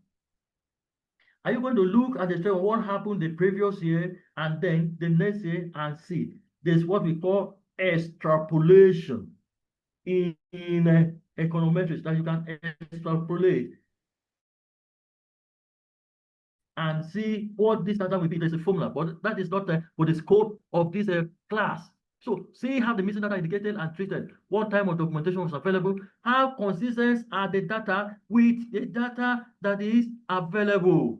A: Are you going to look at the trend of what happened the previous year and then the next year and see? There's what we call extrapolation in econometrics, that you can extrapolate and see what this data will be. There's a formula, but that is not for the scope of this class. So see how the missing data is indicated and treated. What type of documentation was available? How consistent are the data with the data that is available?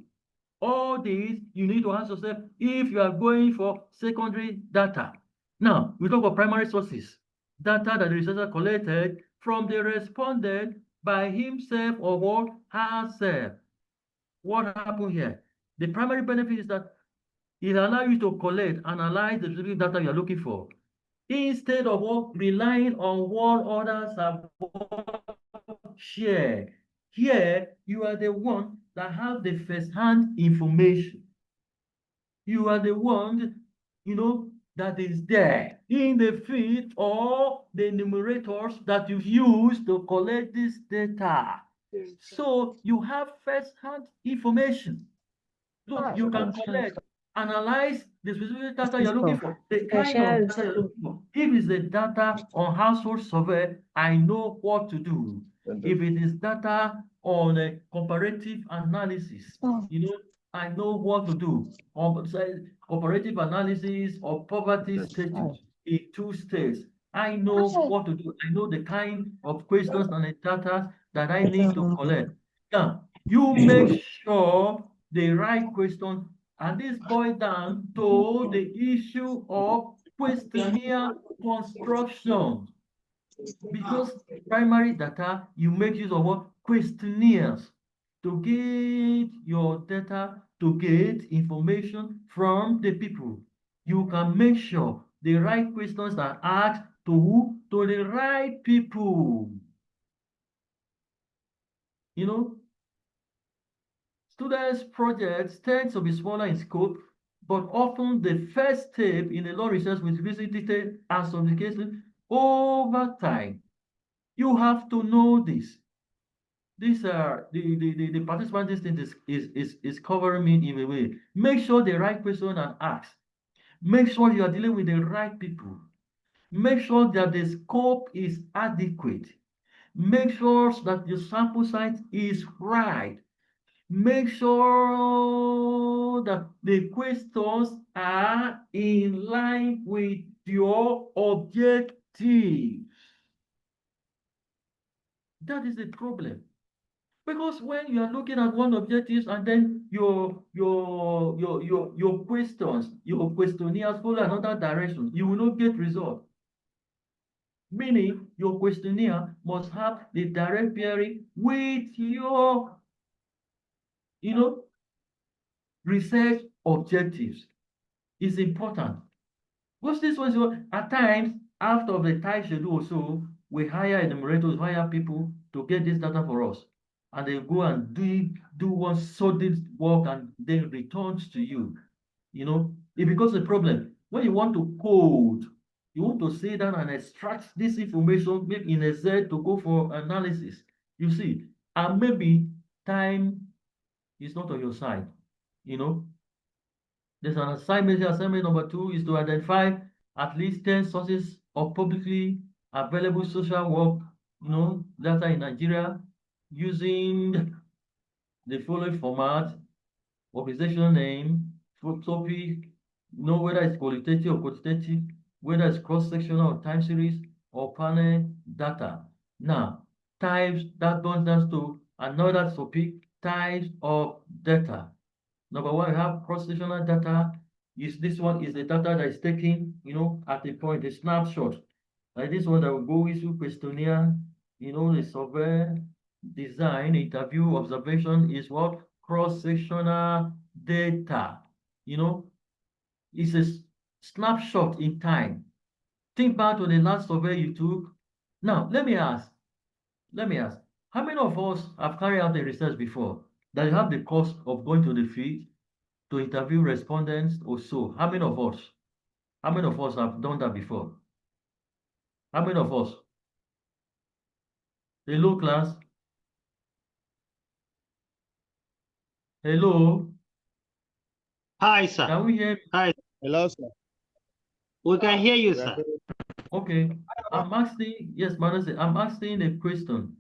A: All these you need to ask yourself if you are going for secondary data. Now, we talk about primary sources. Data that the researcher collected from the respondent by himself or herself. What happened here? The primary benefit is that it allows you to collect, analyze the specific data you are looking for, instead of relying on what others have shared. Here, you are the one that have the first-hand information. You are the one, that is there in the field or the numerators that you use to collect this data. So you have first-hand information. So you can collect, analyze the specific data you're looking for, the kind of data you're looking for. If it's the data on household survey, I know what to do. If it is data on a comparative analysis, I know what to do. Comparative analysis of poverty status in 2 states, I know what to do. I know the kind of questions and the data that I need to collect. Now, you make sure the right question, and this boils down to the issue of questionnaire construction. Because primary data, you make use of what? Questionnaires to get your data, to get information from the people. You can make sure the right questions are asked to who? To the right people. Students' projects tend to be smaller in scope, but often the first step in a law research with increasing detail and sophistication over time. You have to know this. These are the participant distance is covering me in a way. Make sure the right question are asked. Make sure you are dealing with the right people. Make sure that the scope is adequate. Make sure that the sample size is right. Make sure that the questions are in line with your objectives. That is the problem. Because when you are looking at one objective and then your questions, your questionnaires follow another direction, you will not get result. Meaning your questionnaire must have the direct bearing with your research objectives. Is important. Because this was at times after the tight schedule also, we hire enumerators, hire people to get this data for us. And they go and do one solid work and then returns to you. It becomes a problem. When you want to code, you want to sit down and extract this information, maybe in Excel to go for analysis. You see, and maybe time is not on your side. There's an assignment here. Assignment number 2 is to identify at least 10 sources of publicly available social work, data in Nigeria using the following format: organization name, topic, whether it's qualitative or quantitative, whether it's cross-sectional or time series or panel data. Now, types that boils down to another topic, types of data. Number 1, we have cross-sectional data. This one is the data that is taken, at a point, a snapshot. Like this one that will go into questionnaire, the survey, design, interview, observation is what? Cross-sectional data. It's a snapshot in time. Think back to the last survey you took. Now, let me ask, how many of us have carried out a research before that you have the cost of going to the field to interview respondents or so? How many of us? How many of us have done that before? How many of us? Hello, class. Hello.
H: Hi, sir.
A: Can we hear?
H: Hi.
C: Hello, sir.
H: We can hear you, sir.
A: Okay. I'm asking, yes, Manase, I'm asking a question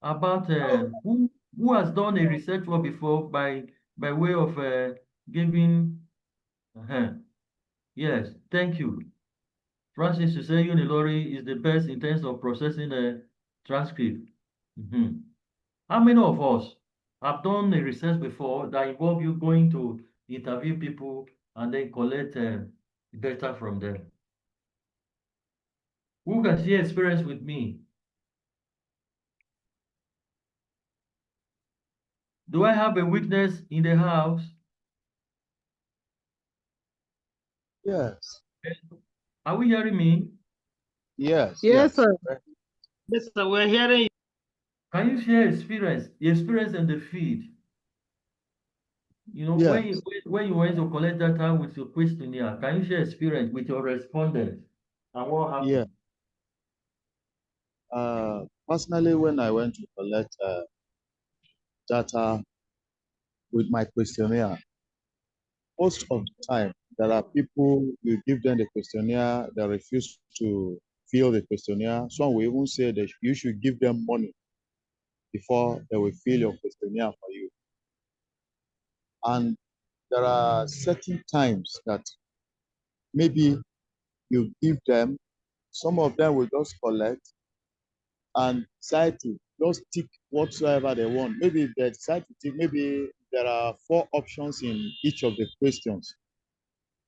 A: about who has done a research work before by way of giving. Yes, thank you. Francis, you say Unilori is the best in terms of processing a transcript. How many of us have done a research before that involve you going to interview people and then collect data from them? Who can share experience with me? Do I have a witness in the house?
G: Yes.
A: Are we hearing me?
G: Yes.
H: Yes, sir. Yes, sir. We're hearing you.
A: Can you share experience, the experience in the field? You know,
G: Yes.
A: when you went to collect data with your questionnaire, can you share experience with your respondents and what happened?
G: Yeah. Personally, when I went to collect data with my questionnaire, most of the time there are people, you give them the questionnaire, they refuse to fill the questionnaire. Some will even say that you should give them money before they will fill your questionnaire for you. And there are certain times that maybe you give them, some of them will just collect and decide to just tick whatsoever they want. Maybe they decide to tick, maybe there are 4 options in each of the questions.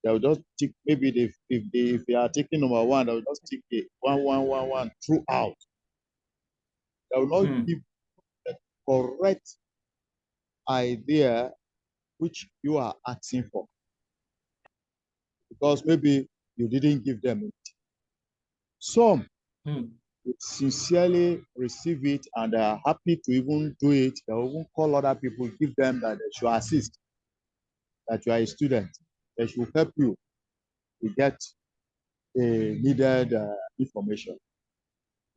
G: They'll just tick, maybe if they are taking number 1, they'll just tick it 1, 1, 1, 1 throughout. They will not give the correct idea which you are asking for, because maybe you didn't give them it. Some sincerely receive it and they are happy to even do it. They will even call other people, give them that they should assist, that you are a student. They should help you to get the needed information.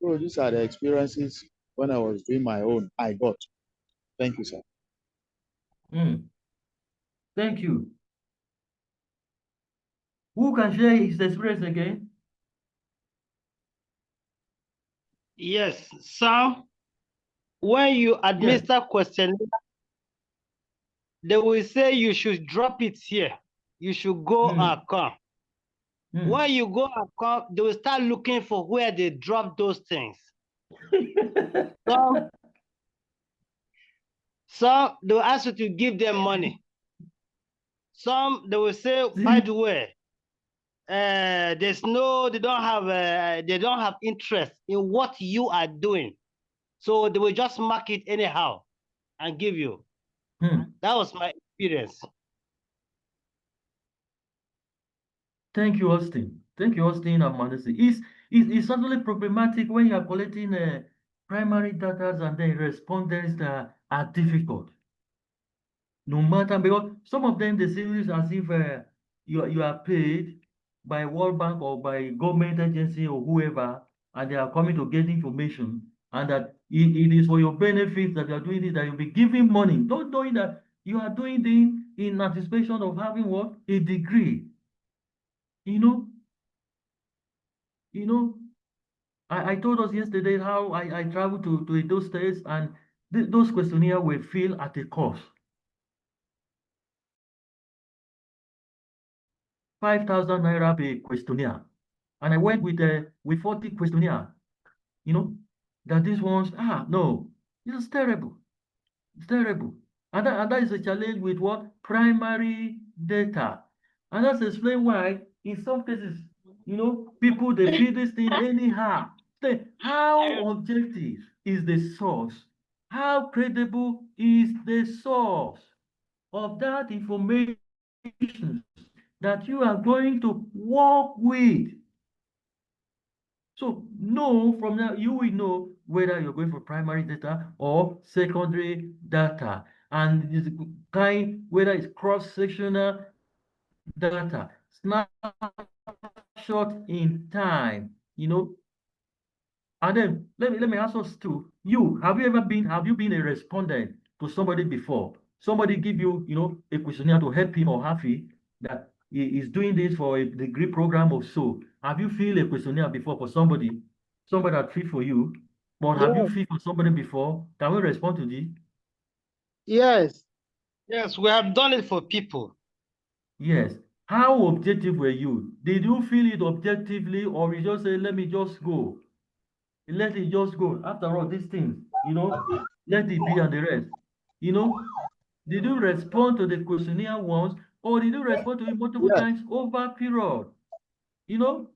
G: So these are the experiences when I was doing my own, I got. Thank you, sir.
A: Thank you. Who can share his experience again?
H: Yes, so when you administer questionnaire, they will say you should drop it here. You should go and come. When you go and come, they will start looking for where they drop those things. Some they will ask you to give them money. Some they will say, by the way, they don't have interest in what you are doing, so they will just mark it anyhow and give you. That was my experience.
A: Thank you, Austin. Thank you, Austin and Manasi. It's certainly problematic when you are collecting primary data and then respondents that are difficult. No matter, because some of them they see it as if you are paid by World Bank or by government agency or whoever, and they are coming to get information, and that it is for your benefit that you are doing it, that you'll be giving money. Don't knowing that you are doing it in anticipation of having what? A degree. You know, I told us yesterday how I traveled to those states, and those questionnaires were filled at a cost. 5,000 naira per questionnaire. And I went with 40 questionnaire, that these ones, no, this is terrible. It's terrible. And that is a challenge with what? Primary data. And that's explain why in some cases, people, they feed this thing anyhow. How objective is the source? How credible is the source of that information that you are going to work with? So from now, you will know whether you're going for primary data or secondary data. And this kind, whether it's cross-sectional data, snapshot in time, And then let me ask us too. Have you been a respondent to somebody before? Somebody give you, a questionnaire to help him or her that he is doing this for a degree program or so. Have you filled a questionnaire before for somebody that filled for you? But have you filled for somebody before? Can we respond to this?
H: Yes, we have done it for people.
A: Yes. How objective were you? Did you feel it objectively, or you just say, let me just go? Let it just go. After all, these things, let it be and the rest. Did you respond to the questionnaire once, or did you respond to it multiple
G: Yes.
A: times over a period? You know,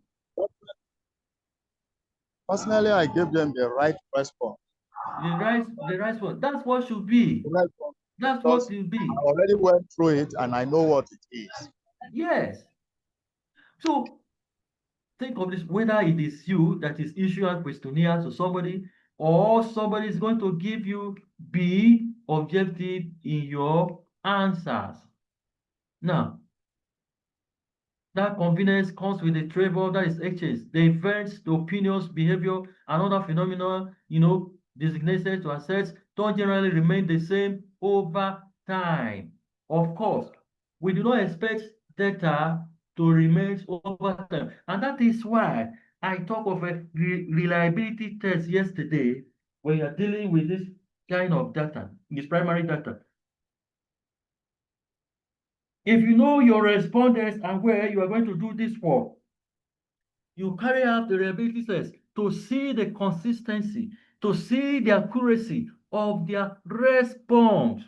G: Personally, I gave them the right response.
A: the right one. That's what should be.
G: The right one,
A: That's what
G: because
A: should
G: I
A: be.
G: already went through it and I know what it is.
A: Yes. So think of this, whether it is you that is issuing questionnaire to somebody, or somebody is going to give you, be objective in your answers. Now, that convenience comes with the travel that is exchange, the events, the opinions, behavior, and other phenomena, designated to assets don't generally remain the same over time. Of course, we do not expect data to remain over time. And that is why I talk of a reliability test yesterday when you are dealing with this kind of data, this primary data. If you know your respondents and where you are going to do this work, you carry out the reliability test to see the consistency, to see the accuracy of their response.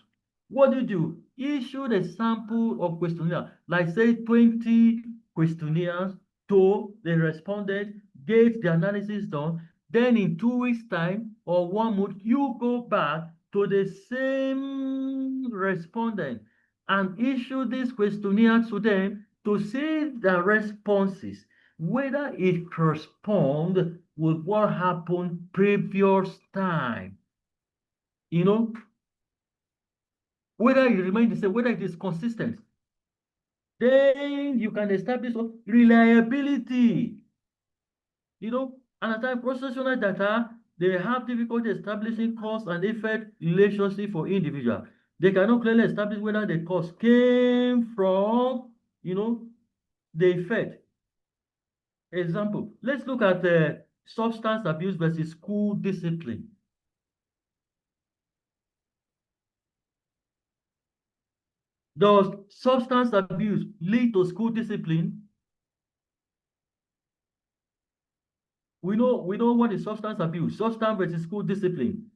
A: What do? Issue the sample of questionnaire, like say 20 questionnaires to the respondent, get the analysis done. Then in 2 weeks' time or 1 month, you go back to the same respondent and issue this questionnaire to them to see the responses, whether it corresponds with what happened previous time. Whether it remains the same, whether it is consistent. Then you can establish reliability. And at times, processional data, they have difficulty establishing cause and effect relationship for individual. They cannot clearly establish whether the cause came from, the effect. Example, let's look at substance abuse versus school discipline. Does substance abuse lead to school discipline? We know what is substance abuse, substance versus school discipline.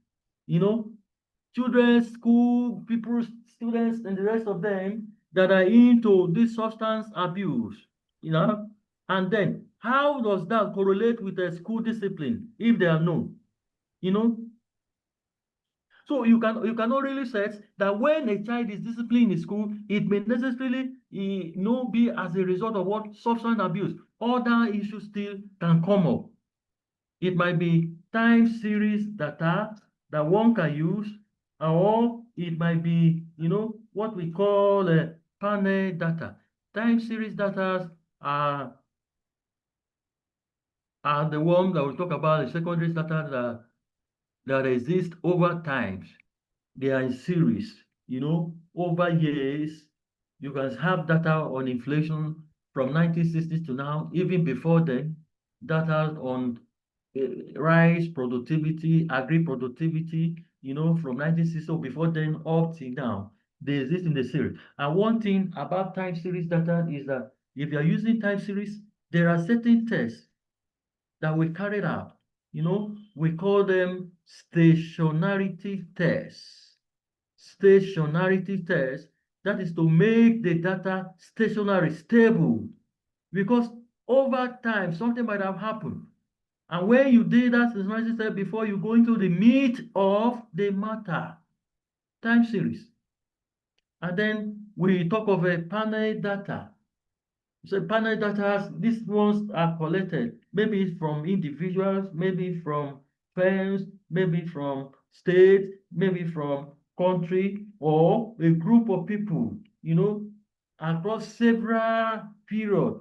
A: Children, school people, students, and the rest of them that are into this substance abuse, and then how does that correlate with the school discipline if they are known? So you cannot really say that when a child is disciplined in school, it may necessarily be as a result of what substance abuse. Other issues still can come up. It might be time series data that one can use, or it might be, what we call panel data. Time series data are the ones that we talk about, the secondary data that exist over times. They are in series, over years. You can have data on inflation from 1960s to now, even before then, data on rice productivity, agri productivity, from 1960 or before then up till now. They exist in the series. And one thing about time series data is that if you're using time series, there are certain tests that we carried out. We call them stationarity tests. Stationarity tests, that is to make the data stationary, stable. Because over time, something might have happened. And when you did that stationarity test before you go into the meat of the matter, time series. And then we talk of a panel data. So panel data, these ones are collected, maybe from individuals, maybe from firms, maybe from states, maybe from country, or a group of people, across several periods.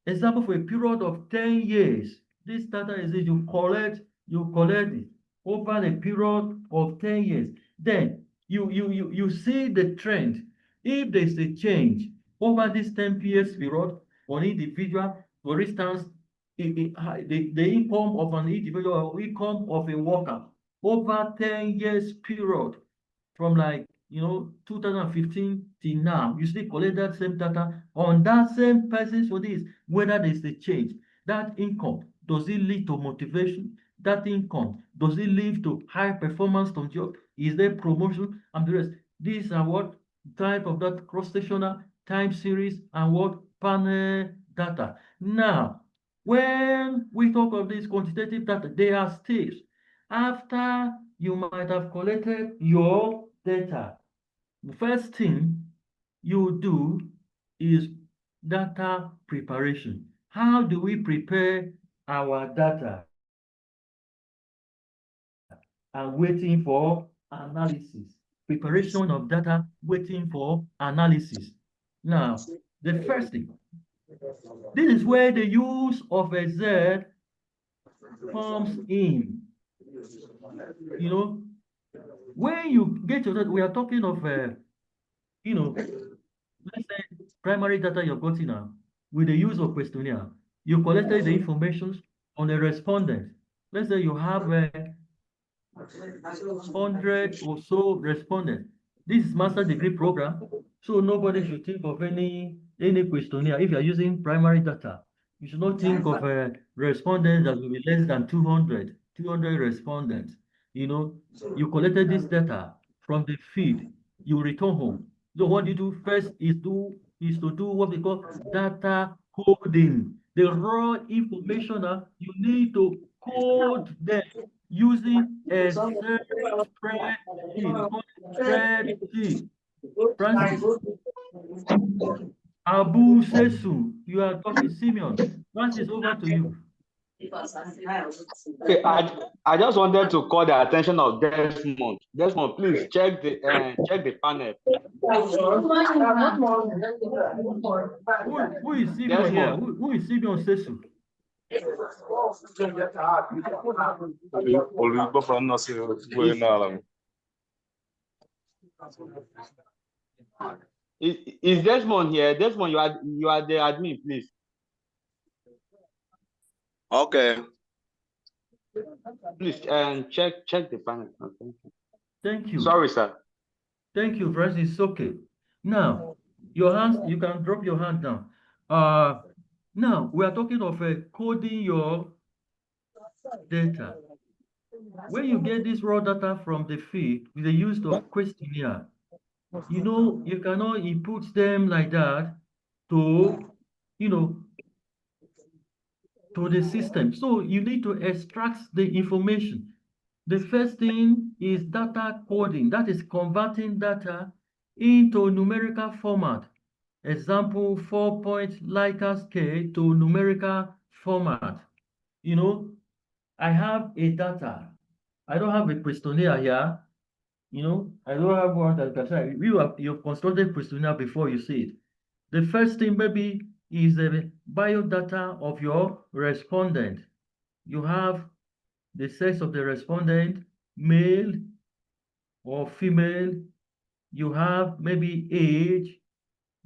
A: Example, for a period of 10 years, this data is you collect it over a period of 10 years. Then you see the trend. If there's a change over this 10 years period on individual, for instance, the income of an individual or income of a worker over 10 years period, from like 2015 till now, you still collect that same data on that same persons for this, whether there's a change. That income, does it lead to motivation? That income, does it lead to high performance on job? Is there promotion and the rest? These are what type of that cross-sectional, time series, and what panel data. Now, when we talk of this quantitative data, there are steps. After you might have collected your data, the first thing you do is data preparation. How do we prepare our data? And waiting for analysis. Preparation of data, waiting for analysis. Now, the first thing, this is where the use of Excel comes in. When you get to that, we are talking of, let's say primary data you've gotten now with the use of questionnaire. You collected the information on the respondent. Let's say you have 100 or so respondents. This is master degree program, so nobody should think of any questionnaire. If you are using primary data, you should not think of respondents that will be less than 200 respondents. You collected this data from the feed, you return home. So what you do first is to do what we call data coding. The raw information you need to code them using Excel spreadsheet. Spreadsheet. Francis, Abu Sesu, you are talking. Simeon, Francis, over to you.
B: Okay, I just wanted to call the attention of Desmond. Desmond, please check the panel.
A: Who is Simeon here? Who is Simeon Sesu?
B: Is Desmond here? Desmond, you are the admin, please.
C: Okay.
B: Please check the panel. Okay.
A: Thank you.
B: Sorry, sir.
A: Thank you, Francis. It's okay. Now, your hands, you can drop your hand down. Now we are talking of coding your data. When you get this raw data from the feed with the use of questionnaire, you cannot input them like that to the system. So you need to extract the information. The first thing is data coding. That is converting data into numerical format. Example, 4-point Likert scale to numerical format. I have a data. I don't have a questionnaire here. I don't have one that can say you've constructed questionnaire before you see it. The first thing maybe is the biodata of your respondent. You have the sex of the respondent, male or female. You have maybe age.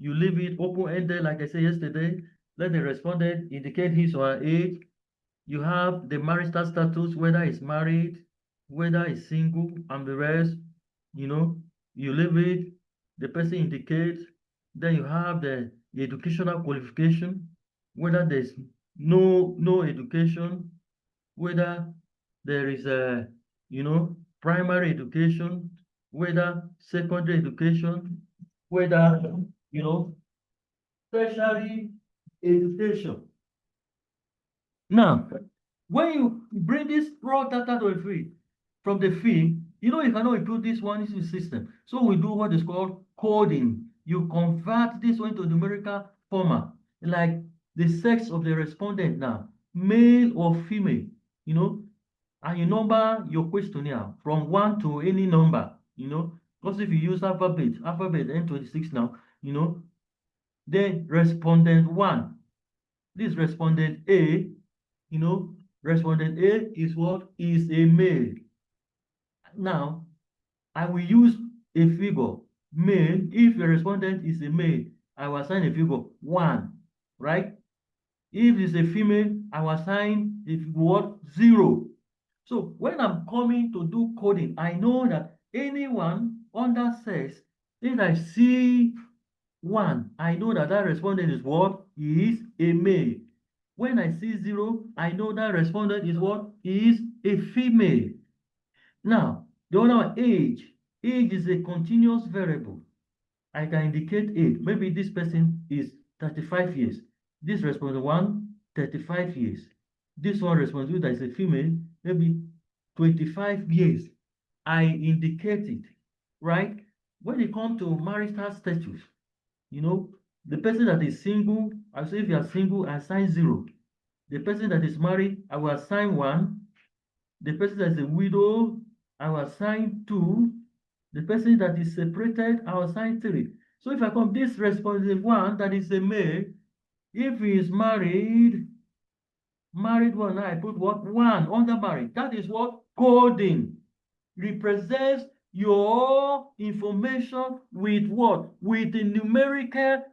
A: You leave it open-ended, like I said yesterday. Let the respondent indicate his or her age. You have the marital status, whether it's married, whether it's single, and the rest. You leave it, the person indicates. Then you have the educational qualification, whether there's no education, whether there is a primary education, whether secondary education, whether tertiary education. Now, when you bring this raw data to the feed, from the feed, you cannot include this one into the system. So we do what is called coding. You convert this one to numerical format, like the sex of the respondent now, male or female, and you number your questionnaire from 1 to any number, because if you use alphabet N26 now, then respondent 1, this respondent A, respondent A is what? Is a male. Now, I will use a figure, male. If the respondent is a male, I will assign a figure 1, right? If it's a female, I will assign a figure what? 0. So when I'm coming to do coding, I know that anyone under sex, if I see 1, I know that that respondent is what? Is a male. When I see 0, I know that respondent is what? Is a female. Now, the other one, age. Age is a continuous variable. I can indicate age. Maybe this person is 35 years. This respondent 1, 35 years. This one respondent that is a female, maybe 25 years. I indicate it, right? When it comes to marital status, you know, the person that is single, I say if you are single, I assign 0. The person that is married, I will assign 1. The person that is a widow, I will assign 2. The person that is separated, I will assign 3. So if I come this responsive 1 that is a male, if he is married one, I put what? 1 under married. That is what? Coding represents your information with what? With the numerical,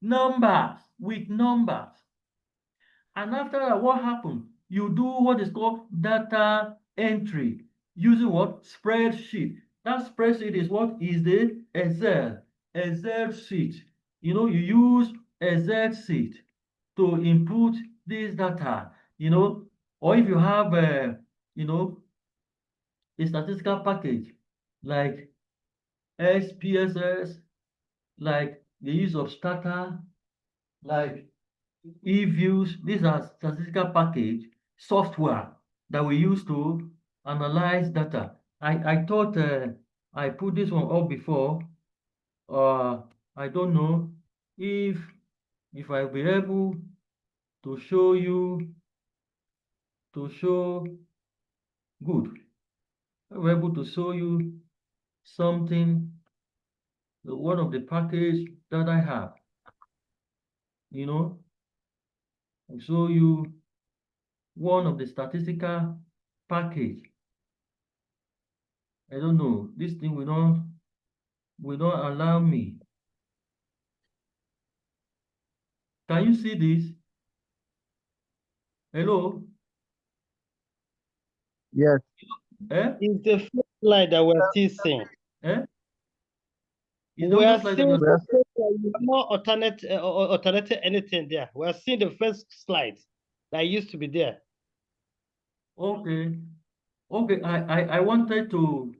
A: numbers, with numbers. And after that, what happened? You do what is called data entry using what? Spreadsheet. That spreadsheet is what? Is the Excel sheet. You use Excel sheet to input this data, or if you have, a statistical package like SPSS, like the use of Stata, like eViews. These are statistical package software that we use to analyze data. I thought I put this one up before. I don't know if I'll be able to show you, good. I'll be able to show you something, one of the package that I have, I'll show you one of the statistical package. I don't know, this thing will not allow me. Can you see this? Hello?
H: Yes.
A: Eh?
H: It's the first slide that we're still seeing.
A: Eh?
H: We're not alternating anything there. We're seeing the first slide that used to be there.
A: Okay. Okay, I wanted to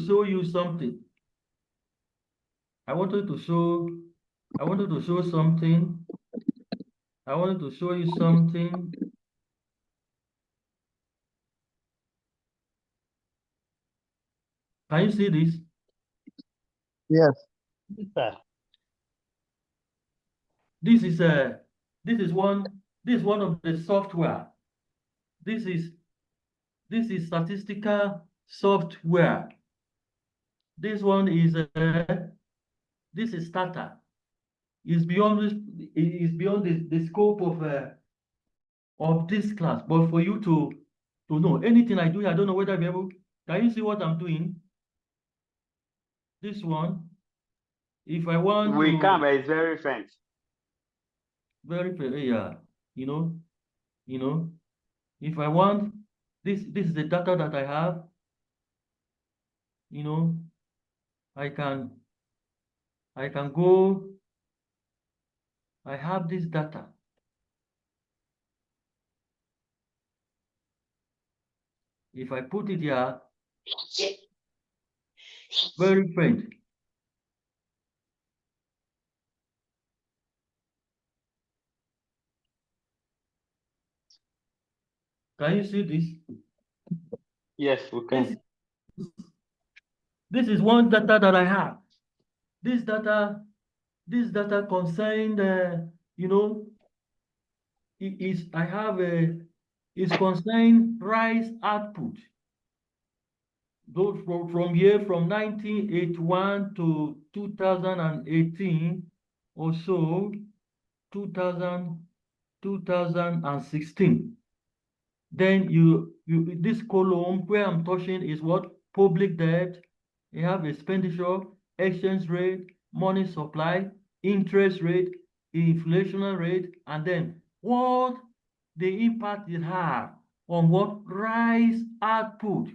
A: show you something. I wanted to show something. I wanted to show you something. Can you see this?
H: Yes.
A: This is one of the software. This is statistical software. This one is this is Stata. Is beyond the scope of this class. But for you to know anything I do, I don't know whether I'll be able. Can you see what I'm doing? This one, if I want
B: we can, but it's very faint.
A: Very yeah, if I want this is the data that I have, I can go, I have this data. If I put it here, very faint. Can you see this?
B: Yes, we can.
A: This is one data that I have. This data concerned, is concerned rice output. Those from 1981 to 2018 or so, 2016. Then this column where I'm touching is what? Public debt. You have expenditure, exchange rate, money supply, interest rate, inflation rate, and then what the impact it have on what? Rice output.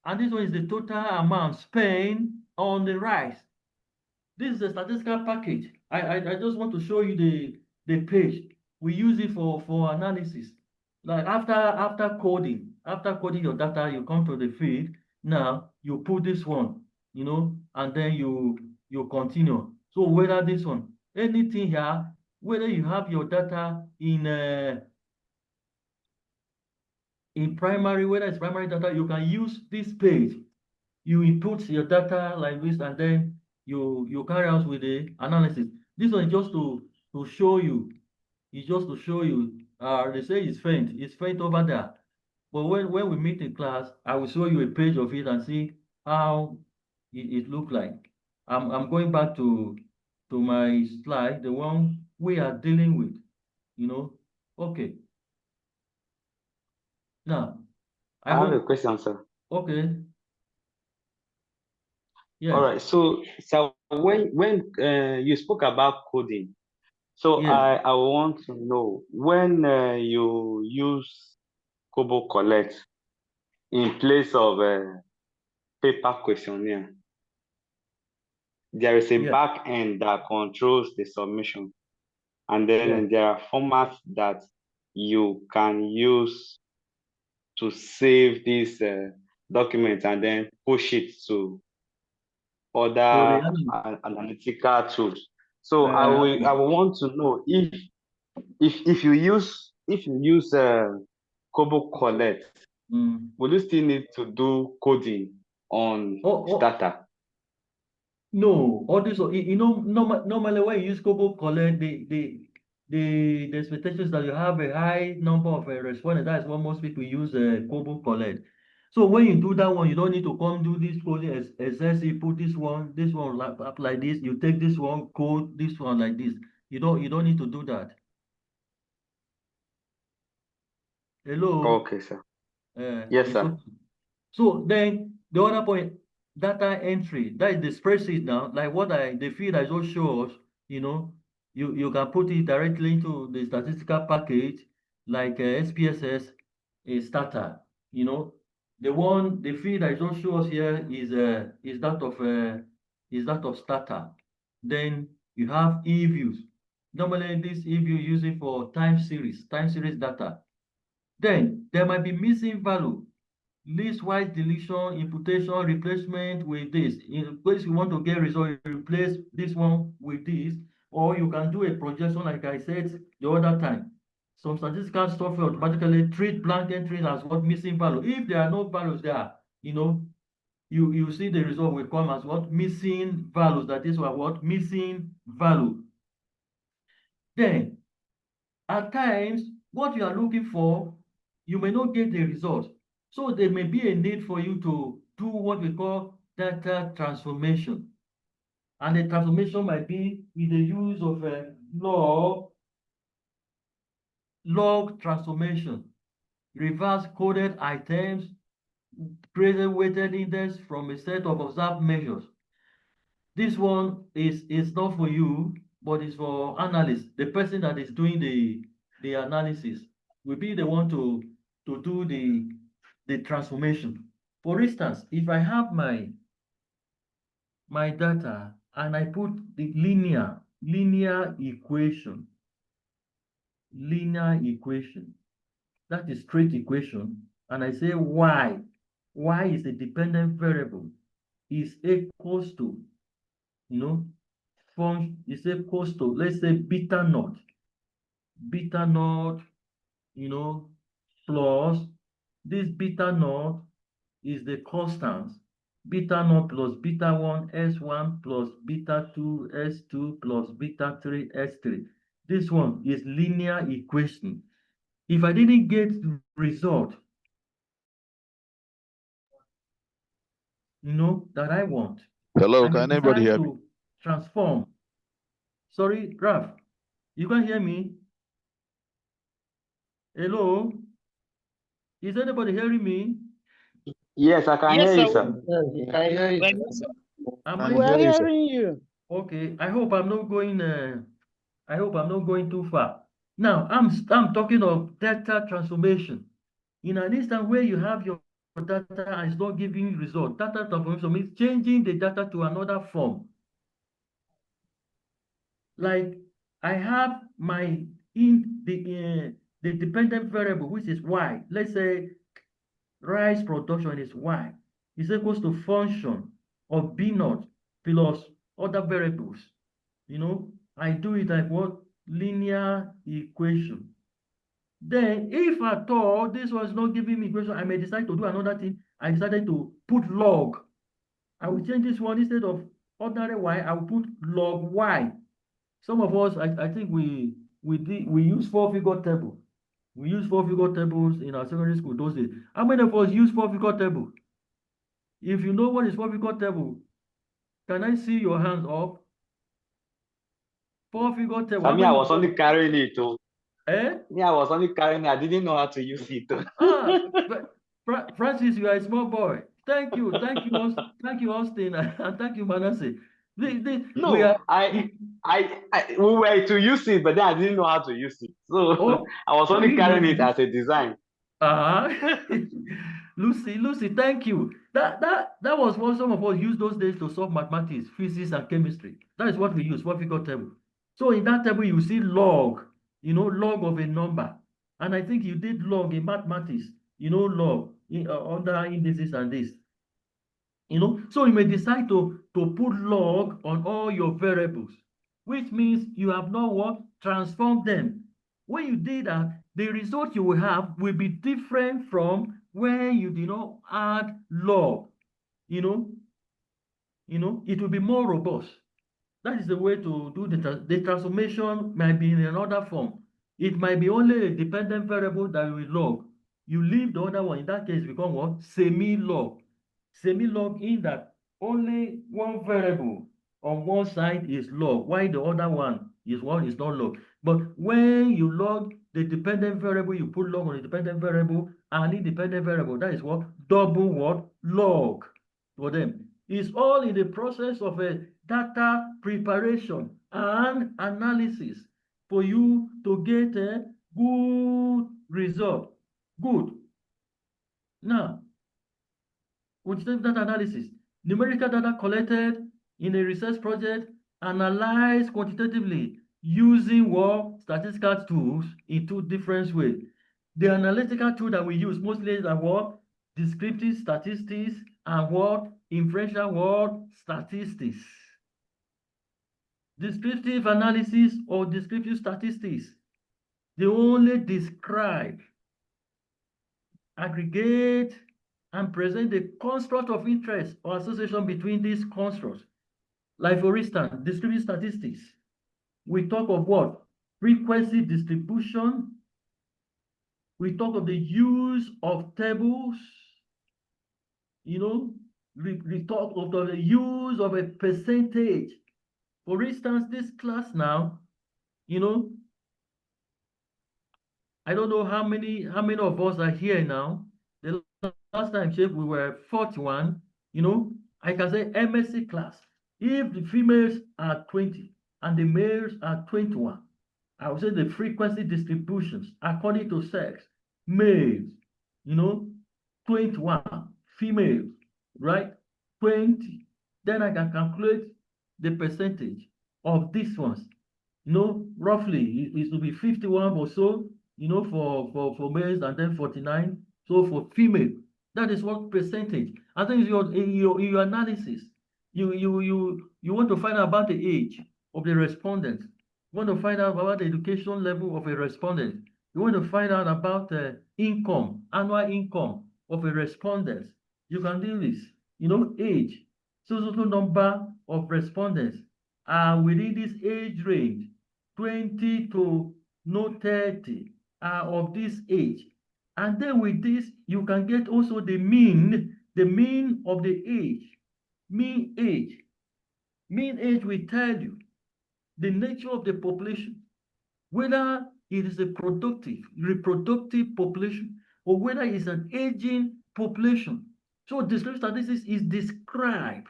A: And this one is the total amount spent on the rice. This is a statistical package. I just want to show you the page. We use it for analysis. Like after coding your data, you come to the field. Now you put this one, and then you continue. So whether this one, anything here, whether you have your data in primary, whether it's primary data, you can use this page. You input your data like this, and then you carry out with the analysis. This one is just to show you. It's just to show you. They say it's faint. It's faint over there. But when we meet in class, I will show you a page of it and see how it look like. I'm going back to my slide, the one we are dealing with. Okay. Now,
B: I have a question, sir.
A: Okay. Yes.
B: All right. So when you spoke about coding, so
A: Yes.
B: I want to know when you use Kobo Collect in place of paper questionnaire, there is a
A: Yeah.
B: back end that controls the submission, and then
A: Yeah.
B: there are formats that you can use to save these documents and then push it to other analytical tools. So I will want to know if you use Kobo Collect, will you still need to do coding on data?
A: No, all this, normally when you use Kobo Collect, the expectation is that you have a high number of respondents. That's what most people use Kobo Collect. So when you do that one, you don't need to come do this coding SST, put this one up like this. You take this one, code this one like this. You don't need to do that. Hello.
B: Okay, sir. Yes, sir.
A: Okay. So then the other point, data entry, that is the spreadsheet now, like the field I just showed us, you can put it directly into the statistical package, like SPSS, a starter, the field I just showed us here is that of starter. Then you have e-views. Normally this e-view using for time series data. Then there might be missing value, list-wise deletion, imputation, replacement with this. In case you want to get result, you replace this one with this, or you can do a projection like I said the other time. Some statistical software automatically treat blank entries as what missing value. If there are no values there, you see the result will come as what missing values. That is what missing value. Then at times, what you are looking for, you may not get the result. So there may be a need for you to do what we call data transformation. And the transformation might be with the use of a log transformation, reverse coded items, present weighted index from a set of observed measures. This one is not for you, but it's for analysts. The person that is doing the analysis will be the one to do the transformation. For instance, if I have my data and I put the linear equation, that is straight equation, and I say y is a dependent variable, is equals to, is equals to, let's say beta naught, plus this beta naught is the constant. Beta naught plus beta 1 S1 plus beta 2 S2 plus beta 3 S3. This one is linear equation. If I didn't get the result, that I want,
C: hello,
A: I
C: can anybody hear me?
A: Transform. Sorry, Ralph, you can hear me? Hello? Is anybody hearing me?
B: Yes, I can hear you, sir.
E: We are hearing you.
A: Okay, I hope I'm not going too far. Now, I'm talking of data transformation. In an instant where you have your data and it's not giving result. Data transformation means changing the data to another form. Like I have my the dependent variable, which is y. Let's say rice production is y. Is equals to function of b naught plus other variables. You know, I do it like what? Linear equation. Then, if at all this was not giving me equation, I may decide to do another thing. I decided to put log. I will change this one instead of ordinary y, I will put log y. Some of us, I think we use four-figure table. We use four-figure tables in our secondary school those days. How many of us use four-figure table? If you know what is four-figure table, can I see your hands up? Four-figure table.
B: I mean, I was only carrying it too.
A: Eh?
B: Yeah, I was only carrying it. I didn't know how to use it.
A: Francis, you are a small boy. Thank you, Austin, and thank you, Manasseh.
B: No,
A: we
B: were to use it, but then I didn't know how to use it. So I was only carrying it as a design.
A: Lucy, thank you. That was what some of us used those days to solve mathematics, physics, and chemistry. That is what we use, four-figure table. So in that table, you see log, log of a number. And I think you did log in mathematics, log under indices and this. So you may decide to put log on all your variables, which means you have not what? Transformed them. When you did that, the result you will have will be different from when you did not add log. It will be more robust. That is the way to do the transformation. Might be in another form. It might be only a dependent variable that will log. You leave the other one. In that case, become what? Semi-log. Semi-log in that only one variable on one side is log, while the other one is not log. But when you log the dependent variable, you put log on the dependent variable and independent variable. That is what? Double what? Log for them. It's all in the process of a data preparation and analysis for you to get a good result. Good. Now, quantitative data analysis, numerical data collected in a research project, analyzed quantitatively using what? Statistical tools in two different ways. The analytical tool that we use mostly are what? Descriptive statistics and what? Inferential what? Statistics. Descriptive analysis or descriptive statistics, they only describe, aggregate, and present the construct of interest or association between these constructs. Like for instance, descriptive statistics, we talk of what? Frequency distribution. We talk of the use of tables. We talk of the use of a percentage. For instance, this class now, I don't know how many of us are here now. The last time, Chef, we were 41. I can say MSC class. If the females are 20 and the males are 21, I would say the frequency distributions according to sex, males, 21, females, right? 20. Then I can calculate the percentage of these ones. Roughly it will be 51 or so, for males, and then 49. So for female, that is what percentage. I think in your analysis, you want to find out about the age of the respondent. You want to find out about the education level of a respondent. You want to find out about income, annual income of a respondent. You can do this. Age. So number of respondents are within this age range, 20 to 30 are of this age. And then with this, you can get also the mean of the age. Mean age. Mean age will tell you the nature of the population, whether it is a reproductive population, or whether it's an aging population. So descriptive statistics is described.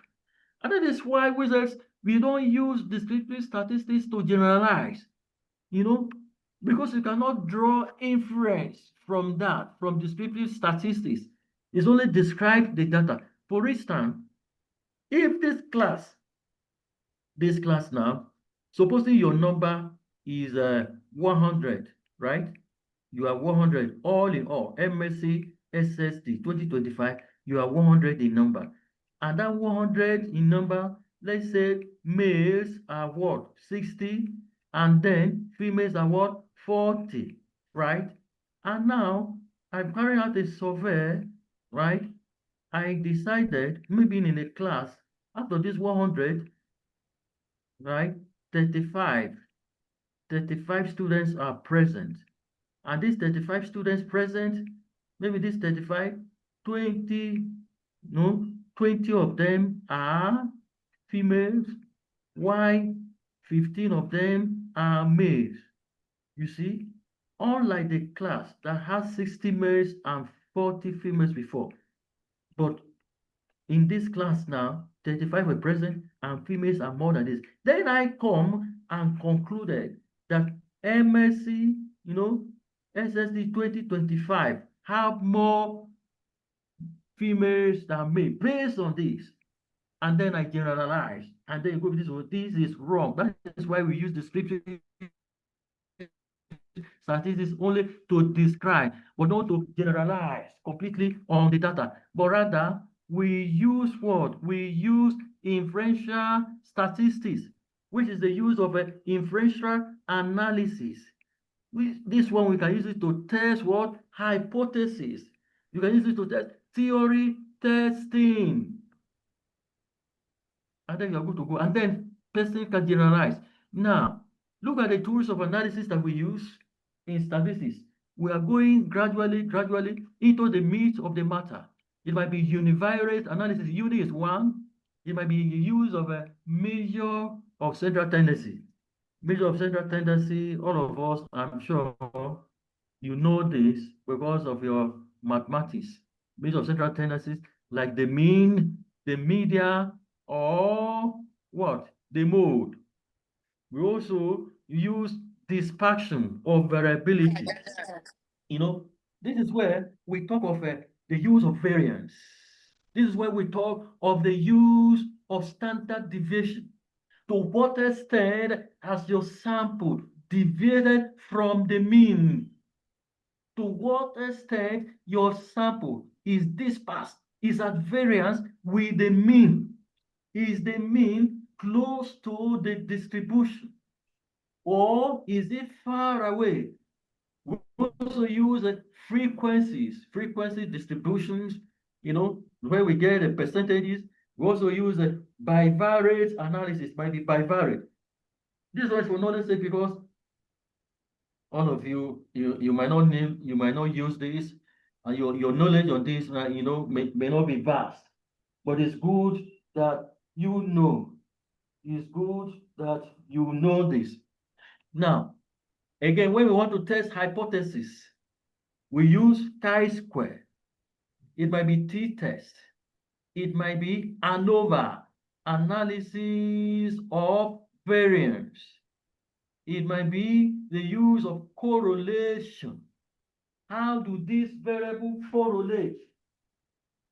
A: And that is why we don't use descriptive statistics to generalize, because you cannot draw inference from that, from descriptive statistics. It's only describe the data. For instance, if this class now, supposing your number is 100, right? You are 100 all in all. MSC, SST 2025, you are 100 in number. And that 100 in number, let's say males are what? 60, and then females are what? 40, right? And now I'm carrying out a survey, right? I decided maybe in a class, out of this 100, right, 35 students are present. And these 35 students present, maybe these 35, 20, no, 20 of them are females, while 15 of them are males. You see, unlike the class that has 60 males and 40 females before, but in this class now, 35 were present and females are more than this. Then I come and concluded that MSC, SSD 2025 have more females than males based on this. And then I generalize. And then you go, this is wrong. That is why we use descriptive statistics only to describe, but not to generalize completely on the data. But rather, we use what? We use inferential statistics, which is the use of an inferential analysis. This one, we can use it to test what? Hypothesis. You can use it to test theory testing. And then you're good to go. And then person can generalize. Now, look at the tools of analysis that we use in statistics. We are going gradually into the meat of the matter. It might be univariate analysis. Uni is one. It might be use of a measure of central tendency. Measure of central tendency, all of us, I'm sure you know this because of your mathematics. Measure of central tendencies like the mean, the median, or what? The mode. We also use dispersion or variability. This is where we talk of the use of variance. This is where we talk of the use of standard deviation. To what extent has your sample deviated from the mean? To what extent your sample is dispersed, is at variance with the mean? Is the mean close to the distribution? Or is it far away? We also use frequency distributions, where we get the percentages. We also use a bivariate analysis, might be bivariate. This is for knowledge sake because all of you might not use this, and your knowledge on this, may not be vast. But it's good that you know. It's good that you know this. Now, again, when we want to test hypothesis, we use chi-square. It might be t-test. It might be ANOVA, analysis of variance. It might be the use of correlation. How do these variables correlate?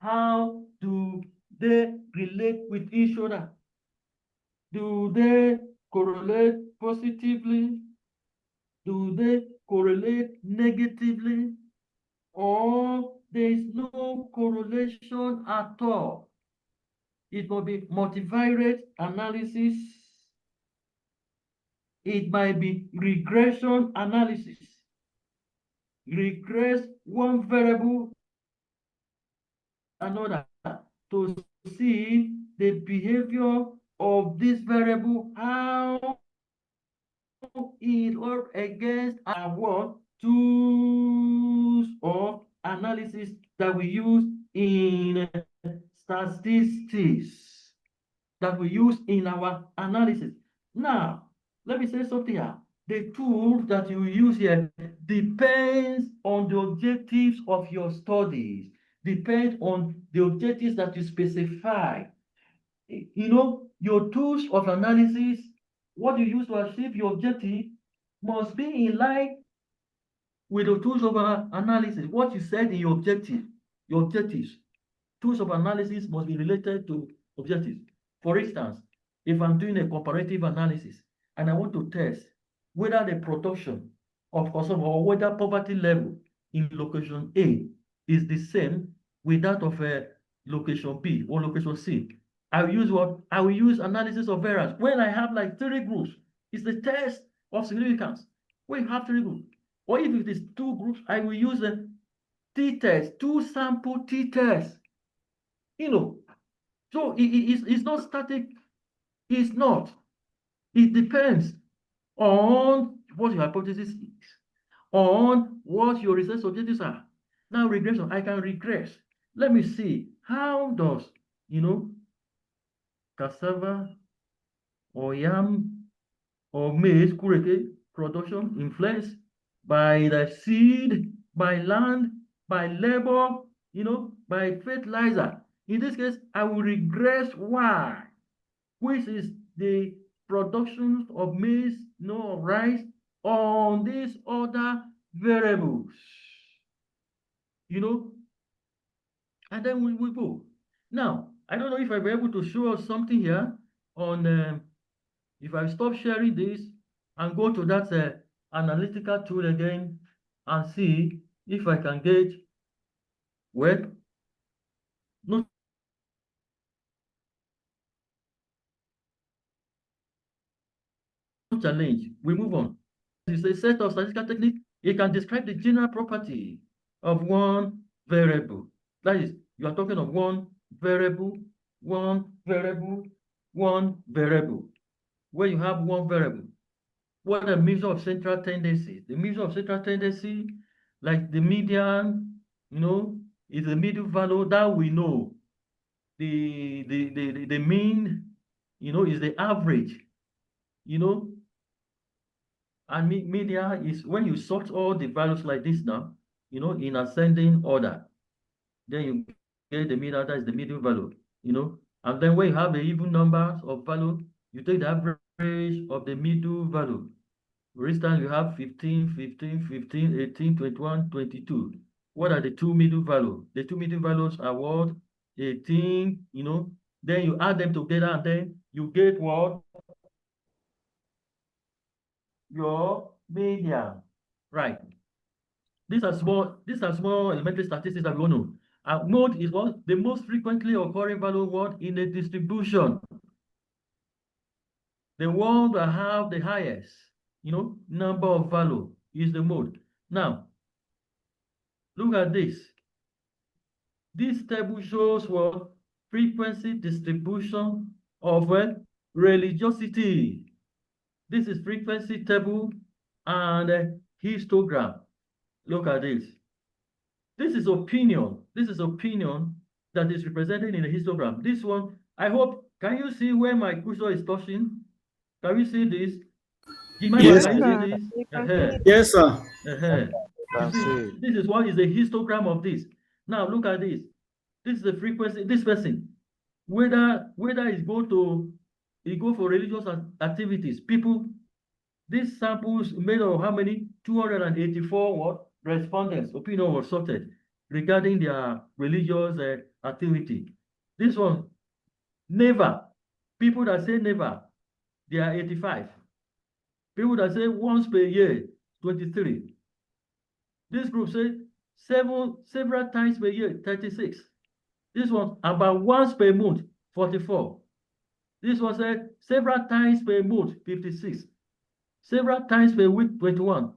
A: How do they relate with each other? Do they correlate positively? Do they correlate negatively? Or there is no correlation at all? It will be multivariate analysis. It might be regression analysis. Regress one variable another to see the behavior of this variable, how it works against our tools of analysis that we use in statistics, that we use in our analysis. Now, let me say something here. The tool that you use here depends on the objectives of your studies, depends on the objectives that you specify. Your tools of analysis, what you use to achieve your objective, must be in line with the tools of analysis, what you said in your objective. your objectives. Tools of analysis must be related to objectives. For instance, if I'm doing a comparative analysis and I want to test whether the production of consumption or whether poverty level in location A is the same with that of location B or location C, I will use what? I will use analysis of variance. When I have like 3 groups, it's the test of significance. When you have 3 groups, or if it is 2 groups, I will use a t-test, 2 sample t-test. You know, so it's not static. It's not. It depends on what your hypothesis is, on what your research objectives are. Now, regression, I can regress. Let me see, how does, cassava or yam or maize production influenced by the seed, by land, by labor, by fertilizer. In this case, I will regress Y, which is the production of maize, rice on these other variables. And then we go. Now, I don't know if I'll be able to show us something here on, if I stop sharing this and go to that analytical tool again and see if I can get, well, no challenge. We move on. It's a set of statistical techniques. It can describe the general property of one variable. That is, you are talking of one variable, one variable, one variable. Where you have one variable, what are the measure of central tendency? The measure of central tendency, like the median, is the middle value that we know. The mean, is the average, and median is when you sort all the values like this now, in ascending order. Then you get the median, that is the middle value, and then when you have the even numbers of value, you take the average of the middle value. For instance, you have 15, 15, 15, 18, 21, 22. What are the 2 middle values? The 2 middle values are what? 18, then you add them together and then you get what? Your median. Right. These are small elementary statistics that we know. Mode is what? The most frequently occurring value what in a distribution. The one that have the highest, number of value is the mode. Now, look at this. This table shows what? Frequency distribution of religiosity. This is frequency table and histogram. Look at this. This is opinion. This is opinion that is represented in the histogram. This one, I hope, can you see where my cursor is touching? Can you see this?
J: Yes,
A: can you see this?
J: Yes, sir.
A: This is what is the histogram of this. Now look at this. This is the frequency. This person, whether it's go for religious activities. People, these samples made of how many? 284 what? Respondents. Opinion was sorted regarding their religious activity. This one, never. People that say never, they are 85. People that say once per year, 23. This group say several times per year, 36. This one about once per month, 44. This one said several times per month, 56. Several times per week, 21.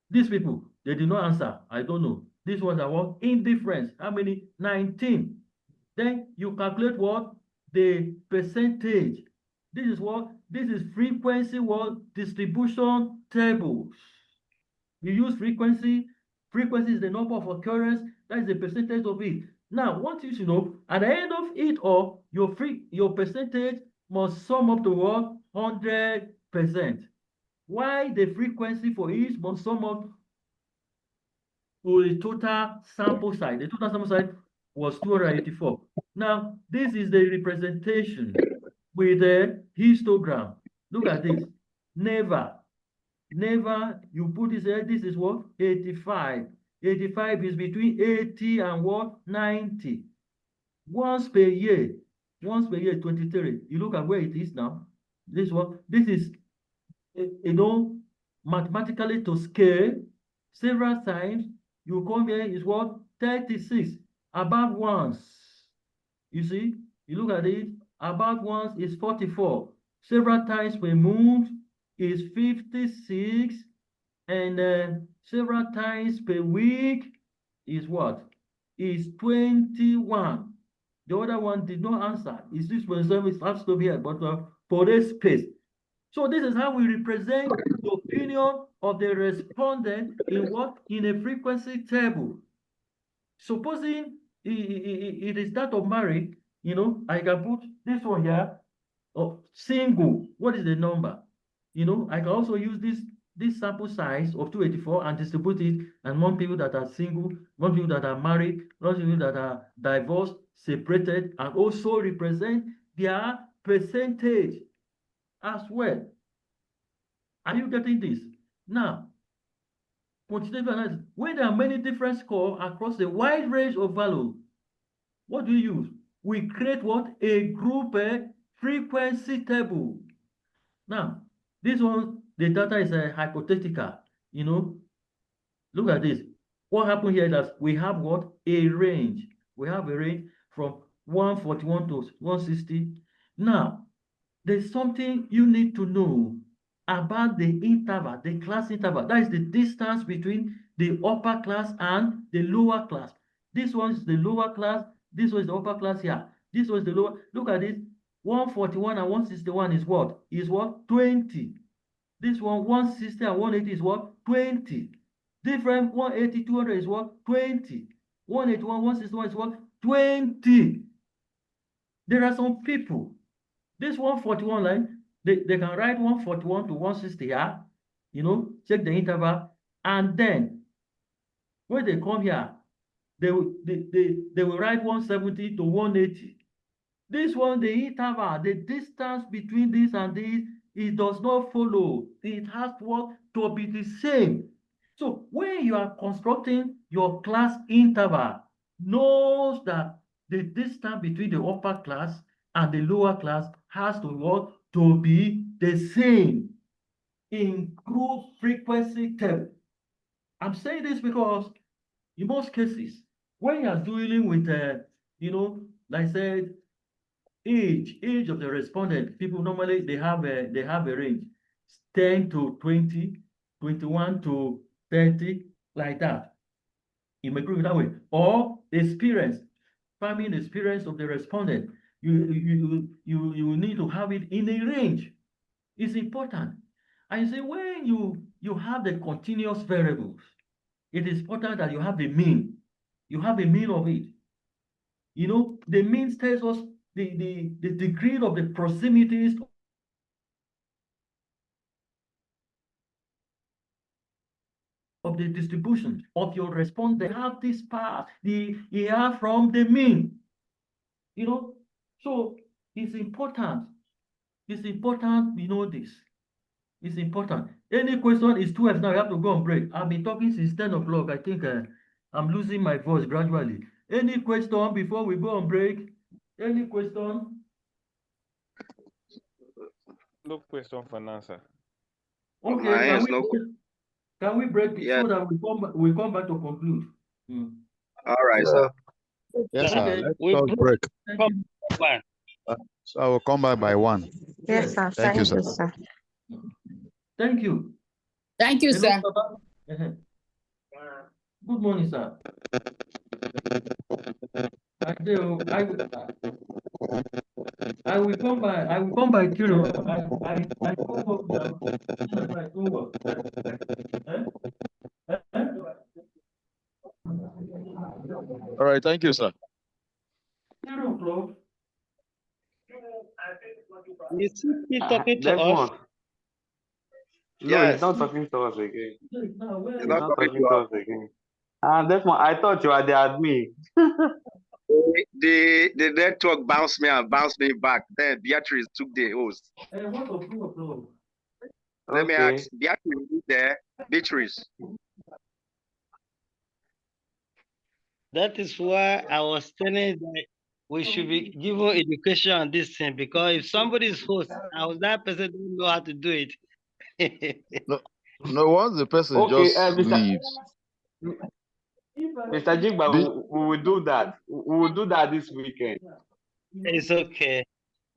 A: These people, they did not answer. I don't know. These ones are what? Indifference. How many? 19. Then you calculate what? The percentage. This is what? This is frequency what? Distribution tables. You use frequency. Frequency is the number of occurrence. That is the percentage of it. Now, what you should know, at the end of it all, your percentage must sum up to what? 100%. Why the frequency for each must sum up to the total sample size. The total sample size was 284. Now, this is the representation with the histogram. Look at this. Never, you put this here, this is what? 85. 85 is between 80 and what? 90. Once per year, 23. You look at where it is now. This is, mathematically to scale several times. You come here is what? 36. About once. You see, you look at it, about once is 44. Several times per month is 56. And several times per week is what? Is 21. The other one did not answer. Is this one service has to be here, but for this space. So this is how we represent the opinion of the respondent in what? In a frequency table. Supposing it is that of married, I can put this one here, single. What is the number? I can also use this sample size of 284 and distribute it among people that are single, among people that are married, among people that are divorced, separated, and also represent their percentage as well. Are you getting this? Now, quantitative analysis, when there are many different scores across a wide range of values, what do we use? We create what? A group frequency table. Now, this one, the data is hypothetical. Look at this. What happened here is that we have what? A range. We have a range from 141 to 160. Now, there's something you need to know about the interval, the class interval. That is the distance between the upper class and the lower class. This one is the lower class. This one is the upper class here. This one is the lower. Look at it. 141 and 161 is what? Is what? 20. This one, 160 and 180 is what? 20. Different 180, 200 is what? 20. 181, 161 is what? 20. There are some people, this 141 line, they can write 141 to 160 here, check the interval, and then when they come here, they will write 170 to 180. This one, the interval, the distance between this and this, it does not follow. It has to be the same. So when you are constructing your class interval, knows that the distance between the upper class and the lower class has to be the same in group frequency table. I'm saying this because in most cases, when you are dealing with, like I said, age of the respondent, people normally they have a range, 10 to 20, 21 to 30, like that. You may group it that way. Or experience, farming experience of the respondent. You need to have it in a range. It's important. And you see, when you have the continuous variables, it is important that you have the mean. You have a mean of it. The mean tells us the degree of the proximities of the distribution of your response. They have this part, the ER from the mean. So it's important. It's important we know this. It's important. Any question is 12 now. You have to go on break. I've been talking since 10 o'clock. I think I'm losing my voice gradually. Any question before we go on break? Any question?
J: No question for now, sir.
A: Okay, can we break it so that we come back to conclude?
K: All right, sir.
G: Yes,
A: Okay.
G: sir. Let's talk break. So I will come back by 1.
L: Yes, sir.
G: Thank you, sir.
A: Thank you.
F: Thank you, sir.
A: Good morning, sir. I will come by Kiro. I come up now.
C: All right, thank you, sir.
A: 0 o'clock.
H: Is he talking to us?
B: No,
K: Yes.
B: he's not talking to us again.
K: He's
B: He's
K: not
B: not
K: talking
B: talking
K: to
B: to
K: us.
B: us again. And that's one. I thought you were the admin.
K: The network bounced me and bounced me back. Then Beatrice took the host.
A: What of 2 o'clock?
K: Let me ask Beatrice is there. Beatrice.
H: That is why I was telling that we should be given education on this thing, because if somebody is host and that person don't know how to do it.
C: No, once the person
B: Okay,
C: just leaves.
B: Mr. Jigba, we will do that. We will do that this weekend.
H: It's okay,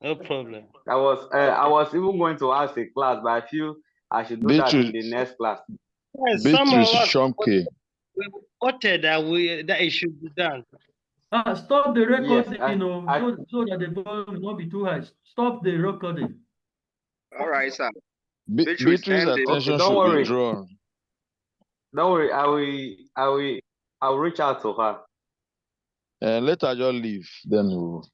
H: no problem.
B: I was even going to ask a class, but I feel I should do that in the next class.
H: Yes, some of us voted that it should be done.
A: Stop the recording,
B: Yes,
A: so that the volume will not be too high. Stop the recording.
K: All right, sir.
C: Beatrice's attention should be drawn.
B: Don't worry, I'll reach out to her.
C: And let her just leave, then we'll.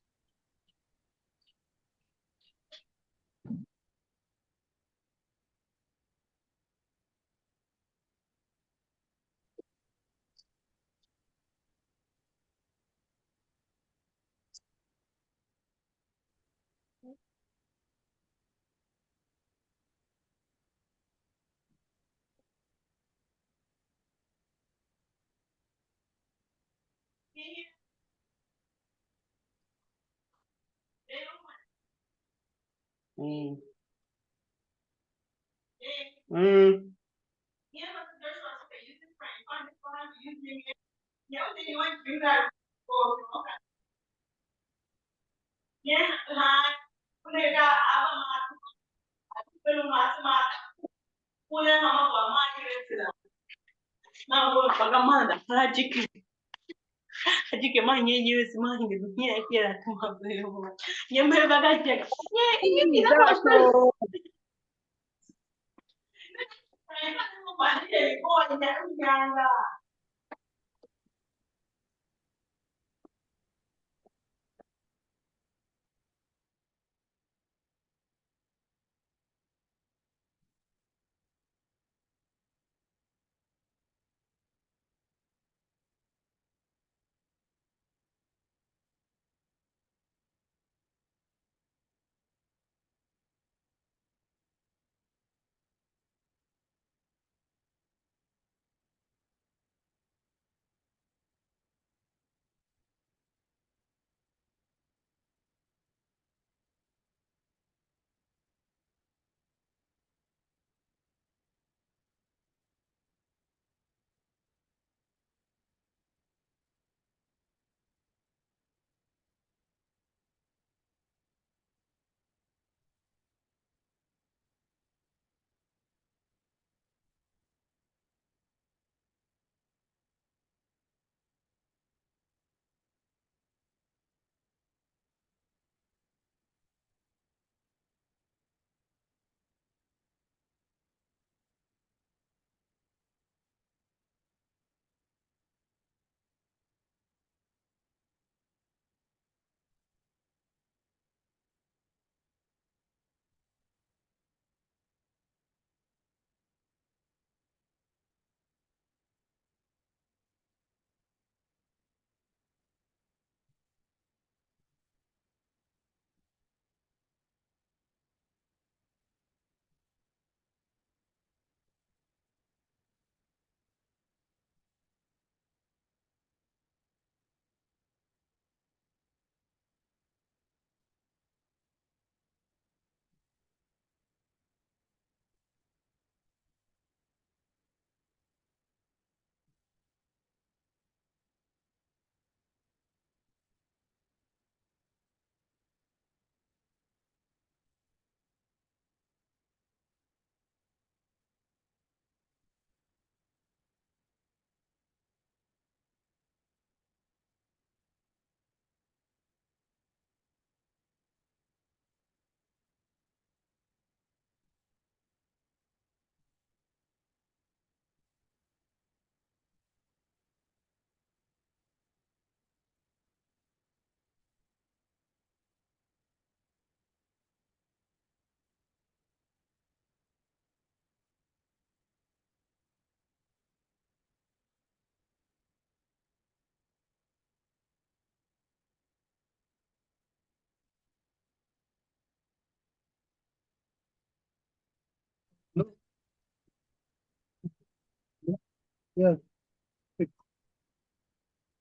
H: Yeah.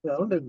L: Okay,